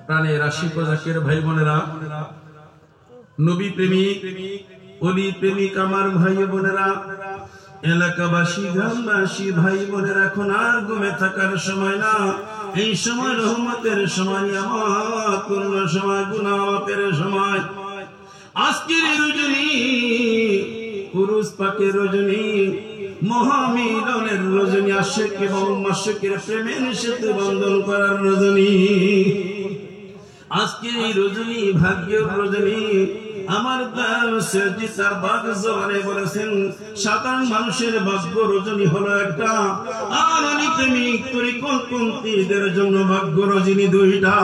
প্রাণের আশিক ও জাকির ভাই বোনেরা, নবী প্রেমিক ওলি প্রেমিক আমার ভাই বোনেরা, এলাকাবাসী গ্রামবাসী ভাই বোনেরা, এখন আর ঘুমে থাকার সময় না। এই সময় রহমতের সময়, নিয়ামত পূর্ণ সময়, গুনাহ মাফের সময়। আজকের রজনী পুরুষ পাকের রজনী, মহামিলনের রজনী, আশিক এবং মাশিকের প্রেমের সেতু বন্ধন করার রজনী। আজকের এই রজনী ভাগ্যের রজনী। আমার দয়াল সৈয়দ তার বাগ জবানে বলেছেন, সাধারণ মানুষের ভাগ্য রজনী হলো একটা, আর অনেক প্রেমিক তরিকতপন্থীদের জন্য ভাগ্য রজনী দুইটা।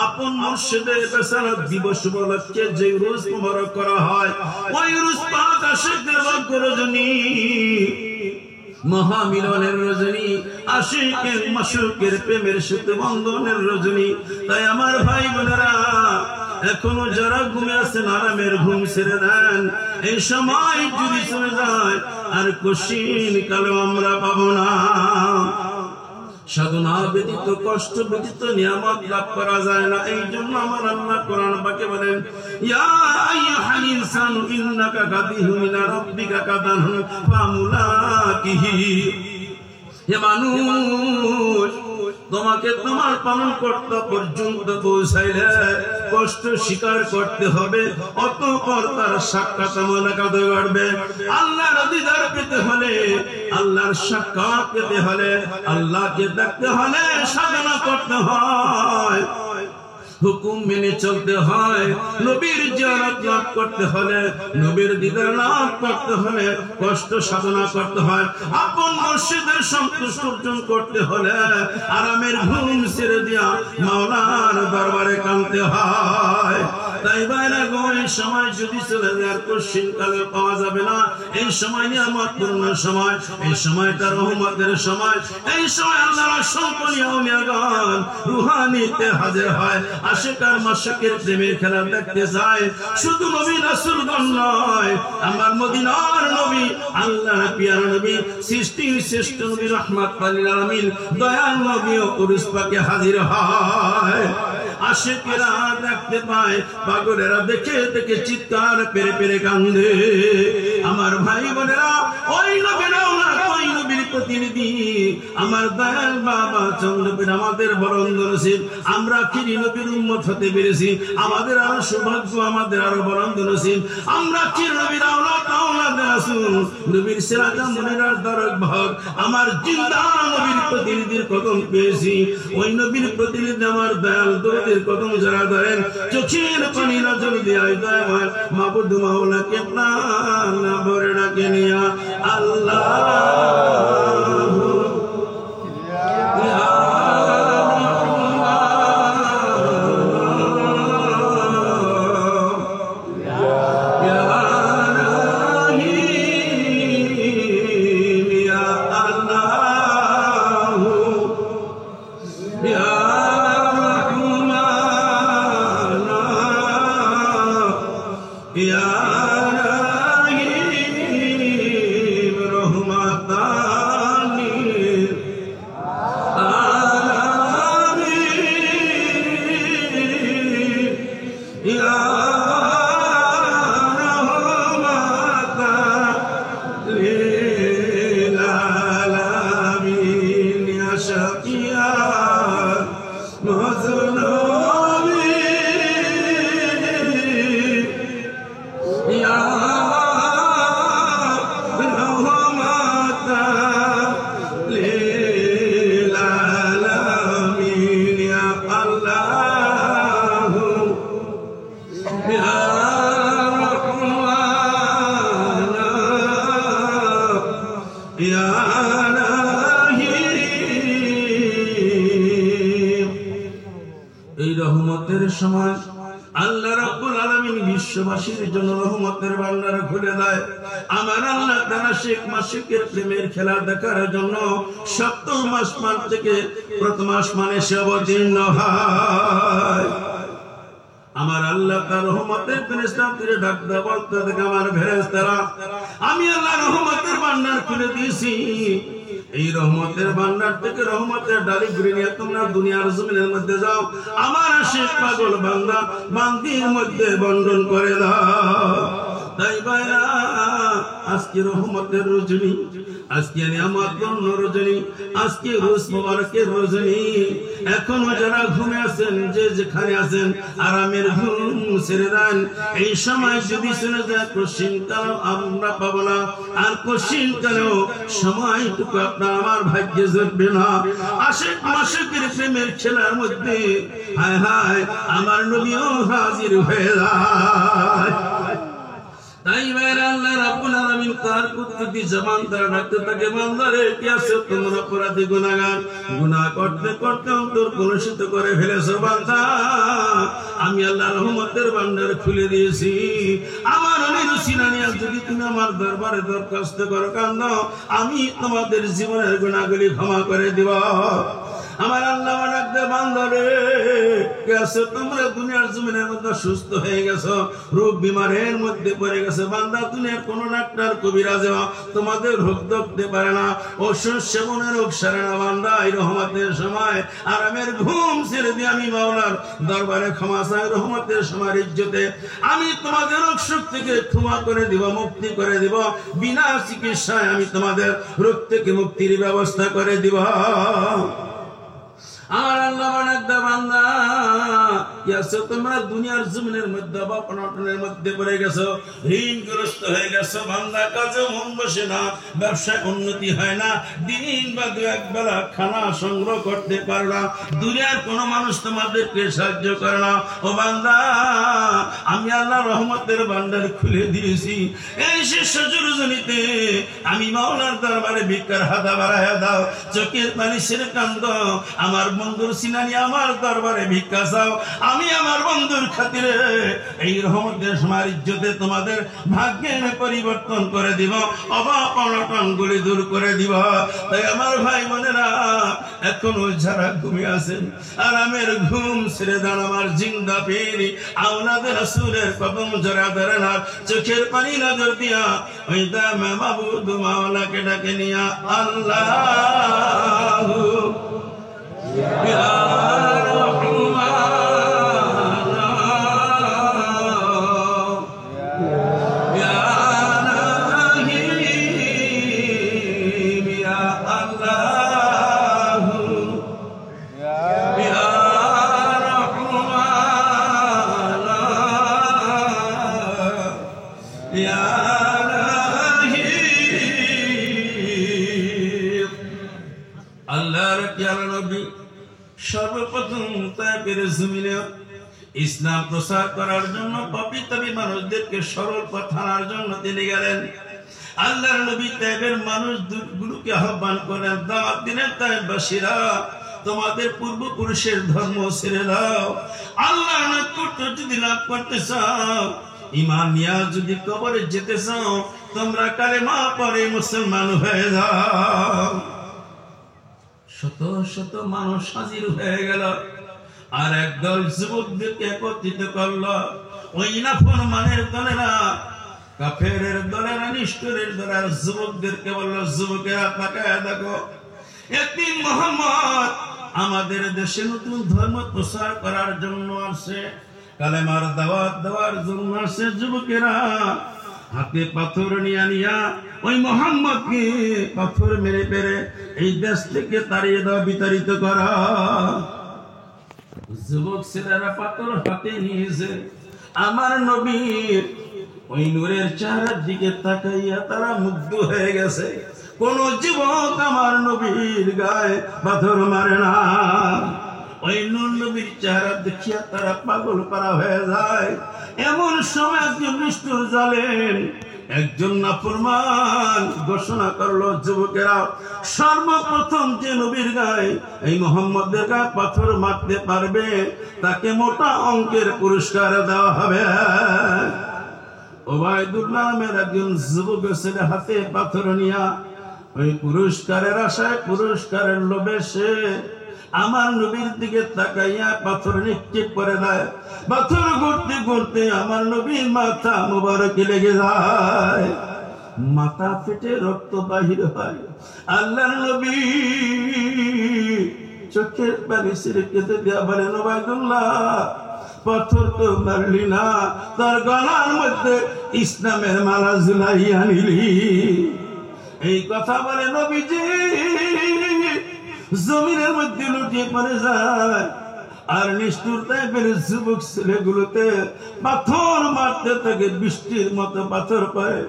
আপন মুর্শিদের বেসারত দিবস উপলক্ষে যে রোজ মুবারক করা হয়, ওই রোজ পাক আশিকদের ভাগ্য রজনী, মহামিলনের রজনী, আশিকের মাশুকের প্রেমের সেতু বন্ধনের রজনী। তাই আমার ভাই বোনেরা, এখনো যারা ঘুমে আছেন আরামের ঘুম ছেড়ে দেন। এই সময় যদি চলে যায় আর কশিন কালেও আমরা পাবো না। সাধনা ব্যতীত, কষ্ট ব্যতীত নিয়ামত লাভ করা যায় না। এই জন্য আমার আল্লাহ কোরআন পাকে বলেন, ইয়া আইয়ুহাল ইনসানু ইন্নাকা কাদিহুম ইলা রাব্বিকা কাদান ফামুলাকিহি। হে মানুষ, তোমাকে তোমার পালন কর্তা পর্যন্ত পৌঁছাইলে কষ্ট স্বীকার করতে হবে, অতঃপর তার সাক্ষাৎ মোলাকাত ঘটবে। আল্লাহর দিদার পেতে হলে, আল্লাহর সাক্ষাৎ পেতে হলে, আল্লাহকে দেখতে হলে সাধনা করতে হয়, হুকুম মেনে চলতে হয়। নবীর জিয়ারত লাভ করতে হলে, নবীর দিদার লাভ করতে হলে কষ্ট সাধনা করতে হয়। আপন মুর্শিদের সন্তুষ্ট অর্জন করতে হলে আরামের ঘুম ছেড়ে দিয়া মাওলার দরবারে কাঁদতে হয়। তাই বাইরে এই সময় যদি চলে যায় কশিন কালে পাওয়া যাবে না। এই সময় নিয়ামত পূর্ণ সময়, এই সময়টা রহমতের সময়। এই সময় আল্লাহর অসংখ্য আউলিয়াগণ রুহানিতে হাজির হয়, আশিক আর মাশিকের প্রেমের খেলা দেখতে যায়। শুধু নবী রাসূলগণ নয়, আমার মদিনার নবী, আল্লাহর পিয়ারা নবী, সৃষ্টির শ্রেষ্ঠ নবী রাহমাতুল লিল আলামিন, দয়াল নবীও উরুস পাকে হাজির হয়। আশিকেরা দেখতে পায়, পাগলেরা দেখে দেখে চিৎকার পেরে পেরে কান্দে। আমার ভাই বোনেরা, ওই নবীর আওলাদ, ওই নবীর প্রতিনিধি আমার দয়াল বাবা চন্দ্রপীর আমাদের বরন্দ নসিব। আমরা কিরি নবীর উম্মত হতে পেরেছি, আমাদের আরো সৌভাগ্য, আমাদের আরো বরন্দ নসিব। আমরা কিরি নবীর আওলাদ, আওলাদ রাসূল, নবীর সিরাজাম মুনিরার দরক ভাগ, আমার জিন্দা নবীর প্রতিনিধির কদম পেয়েছি। ওই নবীর প্রতিনিধি আমার দয়াল দরদের কদম যারা ধরেন, চোখের পানি নজর দিয়ে দয়াময় মাবুদ মাওলাকে প্রাণ ভরে ডাকে নিয়া আল্লাহ। এই রহমতের সময় আল্লাহ রাব্বুল আলামিন বিশ্ববাসীর জন্য রহমতের ভান্ডার খুলে দেয়। আমার আল্লাহ তাআলা শেখ মাশিকের প্রেমের খেলা দেখার জন্য 70 মাস মান থেকে প্রথম আসমানে সে অবতীর্ণ হয়। আমার আল্লাহ তার রহমতের ফেরেশতাদের ডাক দেয়া বলতে থাকে, আমার ফেরেশতারা, আমি আল্লাহ রহমতের ভান্ডার খুলে দিয়েছি, এই রহমতের ভান্ডার থেকে রহমতের ডালি ঘুরে নিয়ে তোমরা দুনিয়ার জমিনের মধ্যে যাও, আমার শেষ পাগল বান্দা বান্দির মধ্যে বন্টন করে দাও। তাই ভাইরা, আজকে রহমতের রজনী, আজকে নিয়ামতের রজনী, আজকে রোজ মোবারকের রজনী। এখনো যারা ঘুমে আছেন, যে যেখানে আছেন, আরামের ঘুম ছেড়ে দেন। এই সময় যদি চলে যায় কশিন কাল আমরা পাবো না, আর কশিন কালেও সময়টুকু আপনার আমার ভাগ্যে জুটবে না। আশিক মাশিকের প্রেমের খেলার মধ্যে হায় হায় আমার নবীও হাজির হয়ে যায়। তাই ভাইরা, আল্লাহ রাব্বুল আলামিন কার কুদরতি জবান দ্বারা ডাকতে থাকে, বান্দারে কি আছে তোমরা অপরাধী গুনাহগার, গুনাহ করতে করতে অন্তর কলুষিত করে ফেলেছো বান্দা, আমি আল্লাহ রহমতের ভান্ডার খুলে দিয়েছি। আমার অনুসিনা নিয়ে যদি তুমি আমার দরবারে দরখাস্ত করো, কান্দো, আমি তোমাদের জীবনের গুনাহগুলি ক্ষমা করে দিব। আমার আল্লাহ ডাকতে, বান্দারে কি আছে তোমরা দুনিয়ার জমিনের মধ্যে সুস্থ হয়ে গেছো, রোগ বিমারের মধ্যে পড়ে গেছে বান্দা, দুনিয়ার কোন ডাক্তার কবিরাজ তোমাদের রোগ ধরতে পারে না, ওষুধ সেবনের রোগ সারে না বান্দা। এই রহমতের সময় আরামের ঘুম ছেড়ে দিয়ে আমি মাওলার দরবারে ক্ষমা চাই, রহমতের সময় ইজ্জতে আমি তোমাদের রোগ শোক থেকে ক্ষমা করে দিব, মুক্তি করে দিব, বিনা চিকিৎসায় আমি তোমাদের রোগ থেকে মুক্তির ব্যবস্থা করে দিব। আমার আল্লাহ বানাতে, বান্দা কি আছে তোমরা দুনিয়ার জমিনের মধ্যে বা অনটনের মধ্যে পড়ে গেছো, ঋণগ্রস্ত হয়ে গেছো বান্দা, কাজে মন বসে না, ব্যবসায় উন্নতি হয় না, দিন বা দু এক বেলা খানা সংগ্রহ করতে পারো না, দুনিয়ার কোন মানুষ তোমাদেরকে সাহায্য করে না। ও বান্দা, আমি আল্লাহ রহমতের ভান্ডার খুলে দিয়েছি। এই শেষ রজনীতে আমি মাওলার দরবারে ভিক্ষার হাতা বাড়াইয়া দাও, চোখের পানি ছেড়ে কান্দ, আমার বন্ধুর সিনানি আমার দরবারে ভিক্ষা চাও, আমি আমার বন্ধুর খাতিরে এই রহমতের সময় ইজ্জতে তোমাদের ভাগ্যের পরিবর্তন করে দিব, অভাব অনটন গুলি দূর করে দিব। তাই আমার ভাই বোনেরা, এখনো যারা ঘুমিয়ে আছেন, আরামের ঘুম ছেড়ে দেন, আমার জিন্দা পীর আওলাদে রাসূলের কদম জড়া ধরেন, আর চোখের পানি নজর দিয়া ওই দামে মাবুদ মাওলাকে ডাকে নিয়া আল্লাহ ইয়া সর্বপ্রথম তায়েফের জমিনে ইসলাম প্রচার করার জন্য পবিত্র মানুষদেরকে সরল পথ আনার জন্য তিনি গেলেন। আল্লাহর নবী তায়েফের মানুষগুলোকে আহ্বান করেন, দাওয়াত দিলেন, তায়েফবাসীরা তোমাদের পূর্বপুরুষের ধর্ম ছেড়ে দাও, আল্লাহর নৈকট্য যদি লাভ করতে চাও, ঈমান নিয়ে যদি কবরে যেতে চাও, তোমরা কালেমা পড়ে মুসলমান হয়ে যাও। শত শত মানুষ হাজির হয়ে গেল, আর একদল যুবকদেরকে একত্রিত করলো। ওই নাফরমানের দলেরা, কাফেরের দলেরা, নিষ্ঠুরের দলেরা যুবকদেরকে বলল, যুবকেরা তাকায় দেখো, একদিন মুহাম্মদ আমাদের দেশে নতুন ধর্ম প্রচার করার জন্য আসে, কালেমার দাওয়াত দেওয়ার জন্য আসে। যুবকেরা হাতে পাথর নিয়া ওই মুহাম্মদকে পাথর মেরে পেরে এই দেশ থেকে তাড়িয়ে দাও, বিতাড়িত করা। যুবক ছেলেরা পাথর হাতে নিয়েছে, আমার নবীর ওই নূরের চেহারার দিকে তাকাইয়া তারা মুগ্ধ হয়ে গেছে। কোন যুবক আমার নবীর গায়ে পাথর মারে না। ওই নূর নবীর চেহারা দেখিয়া তারা পাগল পারা হয়ে যায়। এমন সময় একজন নিষ্ঠুর জালেম, একজন নাফরমান ঘোষণা করলো, যুবকেরা সর্বপ্রথম যে নবীর গায়ে এই মুহাম্মদের গায়ে পাথর মারতে পারবে তাকে মোটা অঙ্কের পুরস্কার দেওয়া হবে। ওবায়দুল্লাহ নামের একজন যুবক ছেলে হাতে পাথর নিয়া ওই পুরস্কারের আশায়, পুরস্কারের লোভে সে আমার নবীর দিকে তাকাইয়া পাথর নিক্ষেপ করে দেয়। পাথর ঘুরতে ঘুরতে আমার নবীর মাথা মুবারক লেগে যায়। মাথা ফেটে রক্ত বাহির হয়। আল্লাহর নবী চোখের পানি ছেড়ে কেঁদে দেয়া বলেন, ওবায়দুল্লাহ পাথর তো মারলি না, তার গলার মধ্যে ইসলামের মালা ঝুলাইয়া নিলি। এই কথা বলে নবীজি জমিনের মধ্যে লুটিয়ে পড়ে যায়। আর নিষ্ঠুর টাইপের যুবক ছেলেগুলোতে পাথর মারতে থাকে, বৃষ্টির মতো পাথর পায়।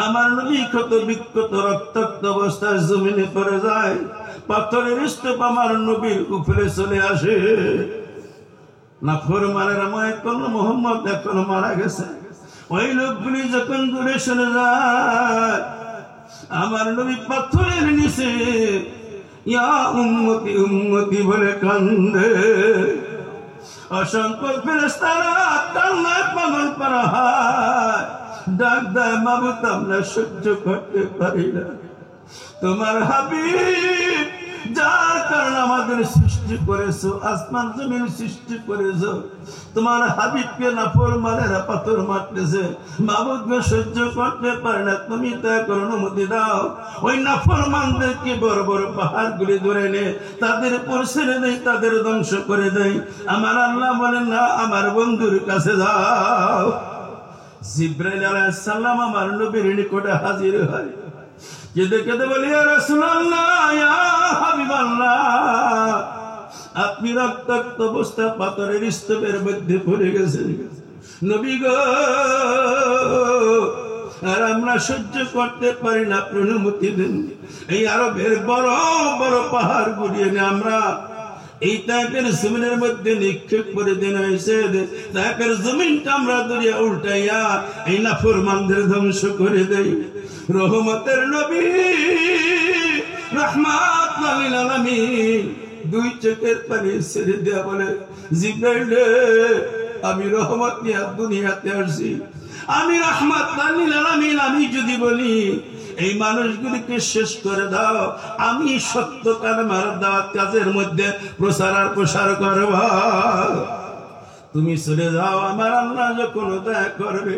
আমার নবী ক্ষত বিক্ষত রক্তাক্ত অবস্থায় জমিনে পড়ে যায়। পাথরের স্তূপ আমার নবীর উপরে চলে আসে। নাফরমানেরা মনে করল মোহাম্মদ এখন মারা গেছে। ওই লোকগুলি যখন দূরে সরে যায়, আমার নবী পাথরের নিচে ইয়া উম্মতি উম্মতি বলে কান্দে। অসংখ্য ফেরেশতারা কান্নায় পাগল করা হয়, ডাক দেয়, মাবুদ আমরা সহ্য করতে পারি না। তোমার হাবিব যার কারণে আমাদের সৃষ্টি করেছো, আসমান জমিন সৃষ্টি করেছো, তোমার হাবিবকে নাফরমানেরা পাথর মারতেছে, মাবুদকে সহ্য করতে পারে না, তুমি তা করে অনুমতি দাও ওই নাফরমানদেরকে বড় বড় পাহাড় গুলি ধরে নে, তাদের উপর ছেড়ে দেয়, তাদের ধ্বংস করে দেয়। আমার আল্লাহ বলেন না, আমার বন্ধুর কাছে যাও। জিবরাইল আলাইহিস সালাম আমার নবীর নিকটে হাজির হয়, কেঁদে কেঁদে বলি, ইয়া রাসূলুল্লাহ, ইয়া হাবিবাল্লাহ, আপনি রক্তাক্ত অবস্থা পাথরের স্তূপের মধ্যে পড়ে গেছেন নবী গো, আর আমরা সহ্য করতে পারি না, আপনি অনুমতি দেন। এই আরবের বড় বড় পাহাড় গুলিয়ে আমরা এই তাকের জমিনের মধ্যে নিক্ষেপ করে দেন হয়েছে, তাকের জমিনটা আমরা দরিয়া উল্টাইয়া এই নাফরমানদের ধ্বংস করে দেই। রহমতের নবী রাহমাতুল লিল আলামিন দুই চোখের পানি ছেড়ে দেয়া বলে, জিবরাইল আমি রহমত নিয়ে দুনিয়াতে আসছি, আমি রাহমাতুল লিল আলামিন, আমি যদি বলি এই মানুষগুলিকে শেষ করে দাও, আমি সত্য কালেমার দাওয়াত কাজের মধ্যে প্রচার আর প্রসার করব, তুমি চলে যাও। আমার আল্লাহ যখন দয়া করবে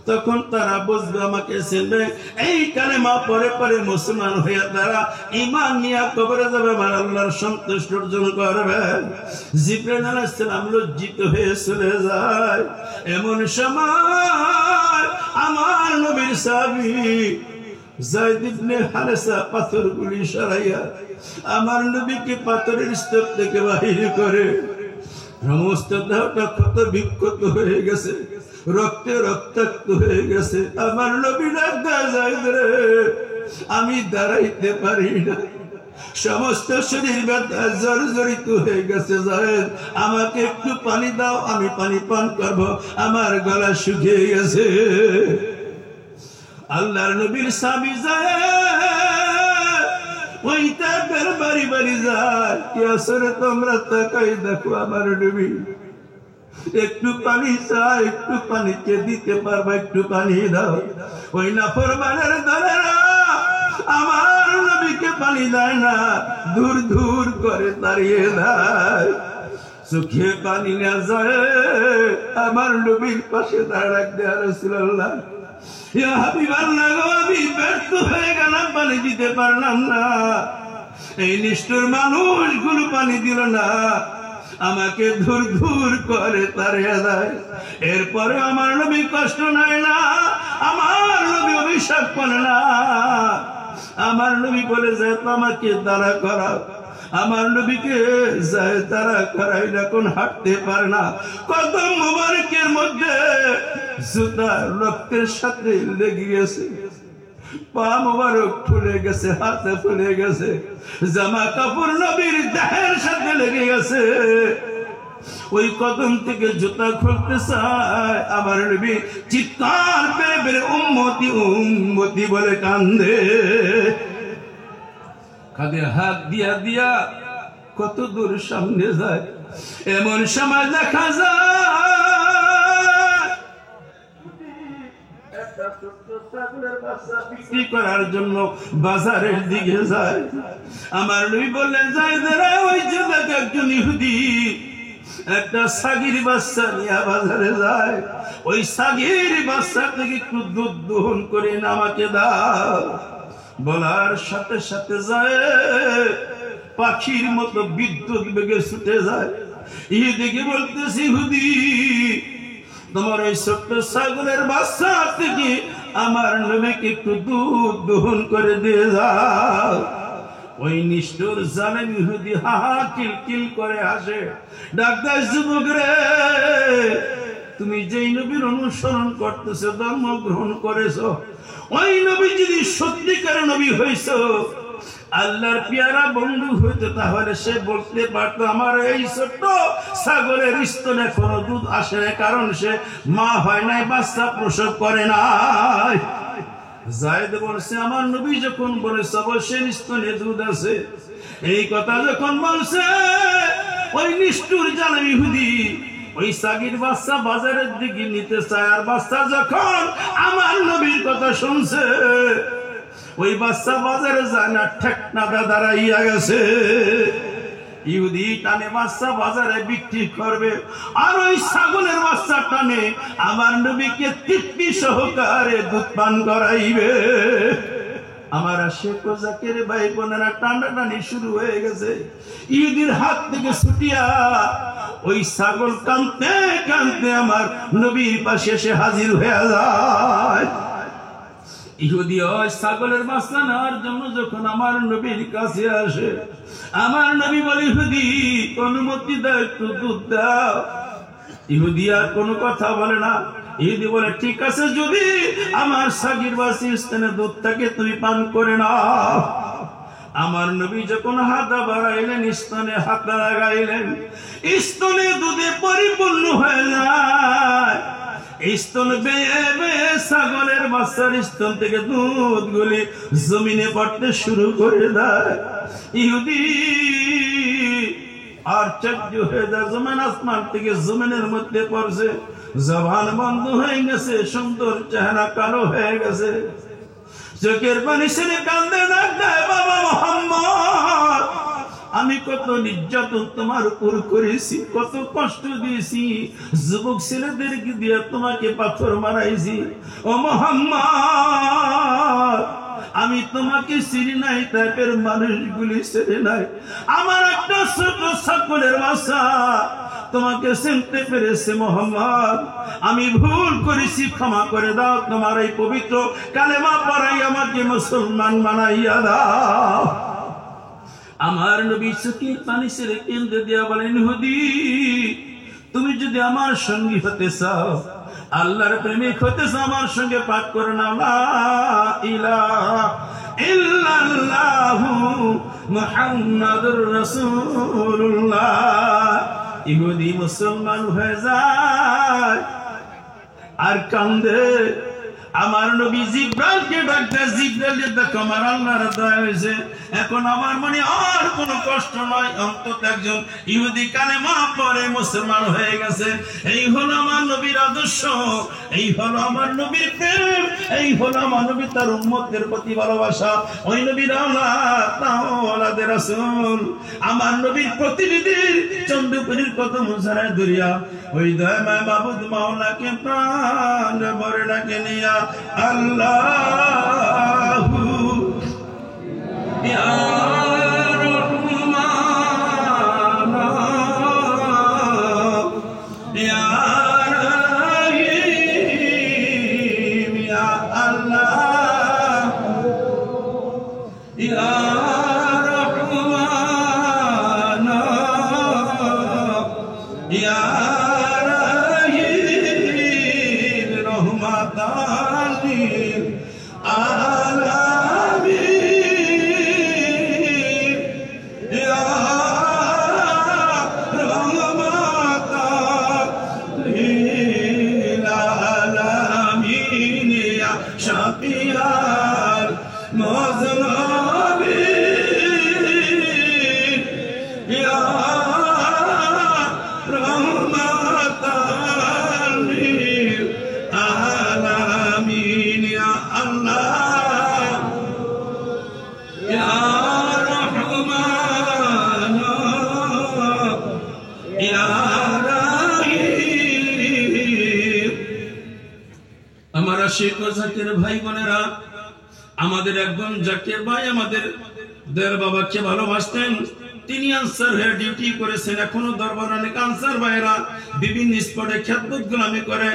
তখন তারা বুঝবে, আমাকে চিনবে, এই কালেমা পরে পরে মুসলমান হয়ে তারা ঈমান নিয়ে কবরে যাবে, আমার আল্লাহর সন্তুষ্টি অর্জন করবে। জিবরাইল আলাইহিস সালাম লজ্জিত হয়ে চলে যায়। এমন সময় আমার নবীর সাহাবী যায়েদ ইবনে হারেসা পাথরগুলি সরাইয়া আমার নবীকে পাথরের স্তূপ থেকে বাহির করে। সমস্ত দেহটা ক্ষত বিক্ষত হয়ে গেছে, রক্তে রক্তাক্ত হয়ে গেছে। আমার নবী ডাকা যায় রে, আমি দাঁড়াইতে পারি না, সমস্ত শরীর ব্যথা জর্জরিত হয়ে গেছে, যায়েদ আমাকে একটু পানি দাও, আমি পানি পান করব, আমার গলা শুকিয়ে গেছে। আল্লাহর নবীর সাহাবী যায়েদ ওই তাদের বাড়ি বাড়ি যায়, কি আসরে তোমরা তাকাই দেখো আমার নবী একটু পানি চাই, একটু পানি কে দিতে পারবা, একটু পানি দাও। ওই নাফরমানের দলেরা আমার নবীকে পানি দেয় না, দূর দূর করে দাঁড়িয়ে দেয়। চোখে পানি না যায়, আমার নবীর পাশে দাঁড়াক দেয়া, রাসূলুল্লাহ ইয়া হাবিবাল্লাহ গো, আমি ব্যর্থ হয়ে গেলাম, পানি দিতে পারলাম না। এই নিষ্ঠুর মানুষগুলো পানি দিল না, আমাকে ধুর ধুর করে তাড়িয়ে দেয়। এরপরে আমার নবী কষ্ট নেয় না, আমার নবী অভিশাপ করে না। আমার নবী বলে যায় আমাকে দাঁড়া করাও, আমার নবীকে যায় তারা করাই না, কোন হাঁটতে পারে না। কদম মুবারকের মধ্যে জুতা রক্তের সাথে লেগে গেছে, পা মুবারক ফুলে গেছে, হাতে ফুলে গেছে, জামা কাপড় নবীর দেহের সাথে লেগে গেছে। ওই কদম থেকে জুতা খুলতে চায়, আমার নবী চিৎকার পেরে পেরে উম্মতি উম্মতি বলে কান্দে। কাঁধে হাত দিয়া দিয়া কত দূর সামনে যায়। এমন সময় দেখা যায় একটা ছোট্ট ছাগলের বাচ্চা বিক্রি করার জন্য বাজারের দিকে যায়। আমার নবী বললেন, যাই দাঁড়া, ওই যে দেখ একজন ইহুদি একটা সাগির বাচ্চা নিয়ে বাজারে যায়, ওই সাগির বাচ্চা থেকে একটু দুধ দহন করে আমাকে দাও। বলার সাথে সাথে যায়, পাখির মতো বিদ্যুৎ বেগে ছুটে যায়। ইহুদিকে বলতেছি, ইহুদি তোমার ওই ছোট্ট ছাগলের বাচ্চা থেকে আমার নবীকে একটু দুধ দহন করে দিয়ে যাও। ওই নিষ্ঠুর জালেম ইহুদি হাহা কিলকিল করে আসে, ডাক্তার যুবক রে, তুমি যেই নবীর অনুসরণ করতেছো, ধর্ম গ্রহণ করেছো, ওই নবী যদি সত্যিকার নবী হইছ, আল্লাহর পেয়ারা বন্ধু হইতো, তাহলে সে বলতে পারতো আমার এই ছোট্ট ছাগলের স্তনে কোনো দুধ আসে না, কারণ সে মা হয় নাই, বাচ্চা প্রসব করে নাই। যায়েদ বলছে আমার নবী যখন বলেছে অবশ্যই স্তনে দুধ আছে, এই কথা যখন বলছে, ওই নিষ্ঠুর জালেম ইহুদি ওই সাগির বাচ্চা বাজারের দিকে নিতে চায়। আর বাচ্চা যখন আমার নবীর কথা শুনছে, ওই বাচ্চা বাজারে যায় না, ঠেকনা দাঁড়াইয়া গেছে। ইহুদি টানে বাচ্চা বাজারে বিক্রি করবে, আর ওই ছাগলের বাচ্চা টানে আমার নবীকে তৃপ্তি সহকারে দুধ পান করাইবে। আমার শেখ জাকের ভাই বোনেরা টানাটানি শুরু হয়ে গেছে। ইহুদির হাত থেকে ছুটিয়া ওই ছাগল কাঁদতে কাঁদতে আমার নবীর পাশে এসে হাজির হয়ে যায়। ইহুদি ওই ছাগলের বাচ্চা নেওয়ার জন্য যখন আমার নবীর কাছে আসে, আমার নবী বলে, ইহুদি অনুমতি দাও, একটু দুধ দাও। ইহুদি আর কোনো কথা বলে না। ইহুদি বলে, ঠিক আছে, যদি আমার সাগির বাচ্চার স্তনে দুধ থাকে তুমি পান করে নাও। আমার নবী যখন হাতা বাড়াইলেন, স্তনে হাত লাগাইলেন, স্তনে দুধে পরিপূর্ণ হয়ে যায়। স্তন বেয়ে বেয়ে ছাগলের বাচ্চার স্তন থেকে দুধ গুলি জমিনে পড়তে শুরু করে দেয়। ইহুদি আর চজ্জ হয়ে যায়, জমিন আসমান থেকে জমিনের মধ্যে পড়ছে, জবান বন্ধ হয়ে গেছে, সুন্দর চেহারা কালো হয়ে গেছে, চোখের পানি ছেড়ে কান্দে দেয়, বাবা মোহাম্মদ, আমি কত নির্যাতন তোমার উপর করেছি, কত কষ্ট দিয়েছি, যুবক ছেলেদেরকে দিয়ে তোমাকে পাথর মারাইছি। ও মুহাম্মদ, আমি তোমাকে চিনি নাই, টাইপের মানুষগুলি চিনি নাই। আমার একটা ছোট ছাগলের বাচ্চা তোমাকে চিনতে পেরেছে। মুহাম্মদ, আমি ভুল করেছি, ক্ষমা করে দাও। তোমার এই পবিত্র কালেমা পড়াই আমাকে মুসলমান বানাইয়া দাও। আমার নবী চোখের পানি ছেড়ে কেন্দ্রে দিয়া বলেন, ইহুদি তুমি যদি আমার সঙ্গী হতে চাও, আল্লাহর প্রেমিক হতে চাও, আমার সঙ্গে পাঠ করে নাও, লা ইলাহা ইল্লাল্লাহু মুহাম্মাদুর রাসূলুল্লাহ। ইহুদি মুসলমান হয়ে যায় আর কান্দে। আমার নবী জিব্রাইলকে ডাকতে, জিব্রাইল দেখো আমার আল্লাহর দয়া হয়েছে, এখন আমার মনে আর কোনো কষ্ট নয়। অন্তত একজন ইহুদি কালেমা পড়ে মুসলমান হয়ে গেছে। এই হলো আমার নবীর আদর্শ, এই হলো আমার নবীর প্রেম, এই হলো আমার নবী তার উম্মতের প্রতি ভালোবাসা। ওই নবীর আওলাদ, আওলাদের রাসূল, আমার নবীর প্রতিনিধির চন্দ্রপুরীর কদম মুছারায় দরিয়া, ওই দয়াময় মাবুদ মাওলাকে প্রাণ ভরে ডাকে নিয়া আল্লাহু ইয়া রহমান ইয়া রহিম ইয়া আল্লাহ ইয়া রহমান ইয়া রহিম রহমাতাল লিল আলামিন ইয়া রহমাতাল লিল আলামিন ইয়া শাফিয়াল মুযনিবিন ইয়া রহমাতাল লিল আলামিন ইয়া আল্লাহ ইয়া রহমান ইয়া আশিক ও জাকির ভাই বোনেরা, আমাদের একজন জাকির ভাই আমাদের দেড় বাবাকে ভালোবাসতেন। তিনি আনসার হয়ে ডিউটি করেছেন। এখনো দরবার অনেক আনসার ভাইরা বিভিন্ন স্পটে খেদমত গোলামি করে।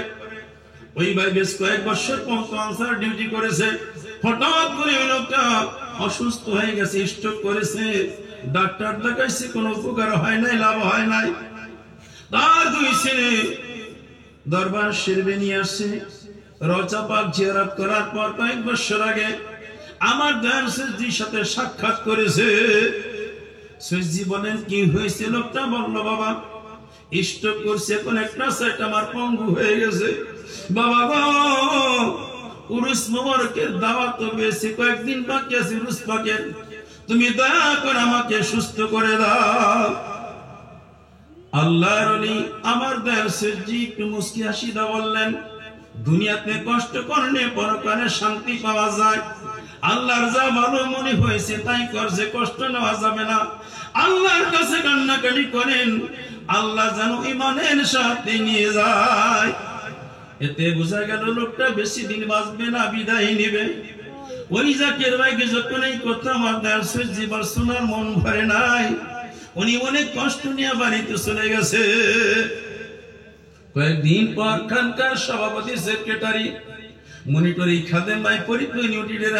ওই ভাই বেশ কয়েক বছর পর্যন্ত আনসার ডিউটি করেছে। হঠাৎ করে ওই লোকটা অসুস্থ হয়ে গেছে, স্ট্রোক করেছে। ডাক্তার দেখাইছে, কোনো উপকার হয় নাই, লাভ হয় নাই। তার দুই ছেলে দরবার শরীফে নিয়ে আসছে। রওজা পাক জিয়ারত করার পর কয়েক বছর আগে আমার দয়াল শেখজির সাথে সাক্ষাৎ করেছে। শেখজি বলেন, কি হয়েছে? লোকটা বলল, বাবা স্ট্রোক করছে, এখন একটা সাইড আমার পঙ্গু হয়ে গেছে। বাবা গো, উরুস মোবারকের দাওয়াত তো পেয়েছি, কয়েকদিন বাকি আছে উরুস পাকের, তুমি দয়া করে আমাকে সুস্থ করে দাও। আল্লাহর ওলি আমার দয়াল শেখজি একটু মুস্কি হাসিদা বললেন, দুনিয়াতে কষ্ট করলে পরকালে শান্তি পাওয়া যায়। আল্লাহর যা ভালো মনে হয়েছে তাই করছে, কষ্ট নেওয়া যাবে না। আল্লাহর কাছে কান্নাকাটি করেন, আল্লাহ যেন ইমানের সাথে নিয়ে যায়। এতে বোঝা গেল লোকটা বেশি দিন বাঁচবে না, বিদায় নিবে। ওই জাকির ভাইকে যখন এই কথা আমার দয়াল শেখজি বল শোনার মন ভরে নাই, উনি অনেক কষ্ট নিয়ে বাড়িতে চলে গেছে। কয়েকদিন পর খানকার সভাপতি সেক্রেটারি মনিটরি খাদেম ভাই পরিচয় নিউটিডের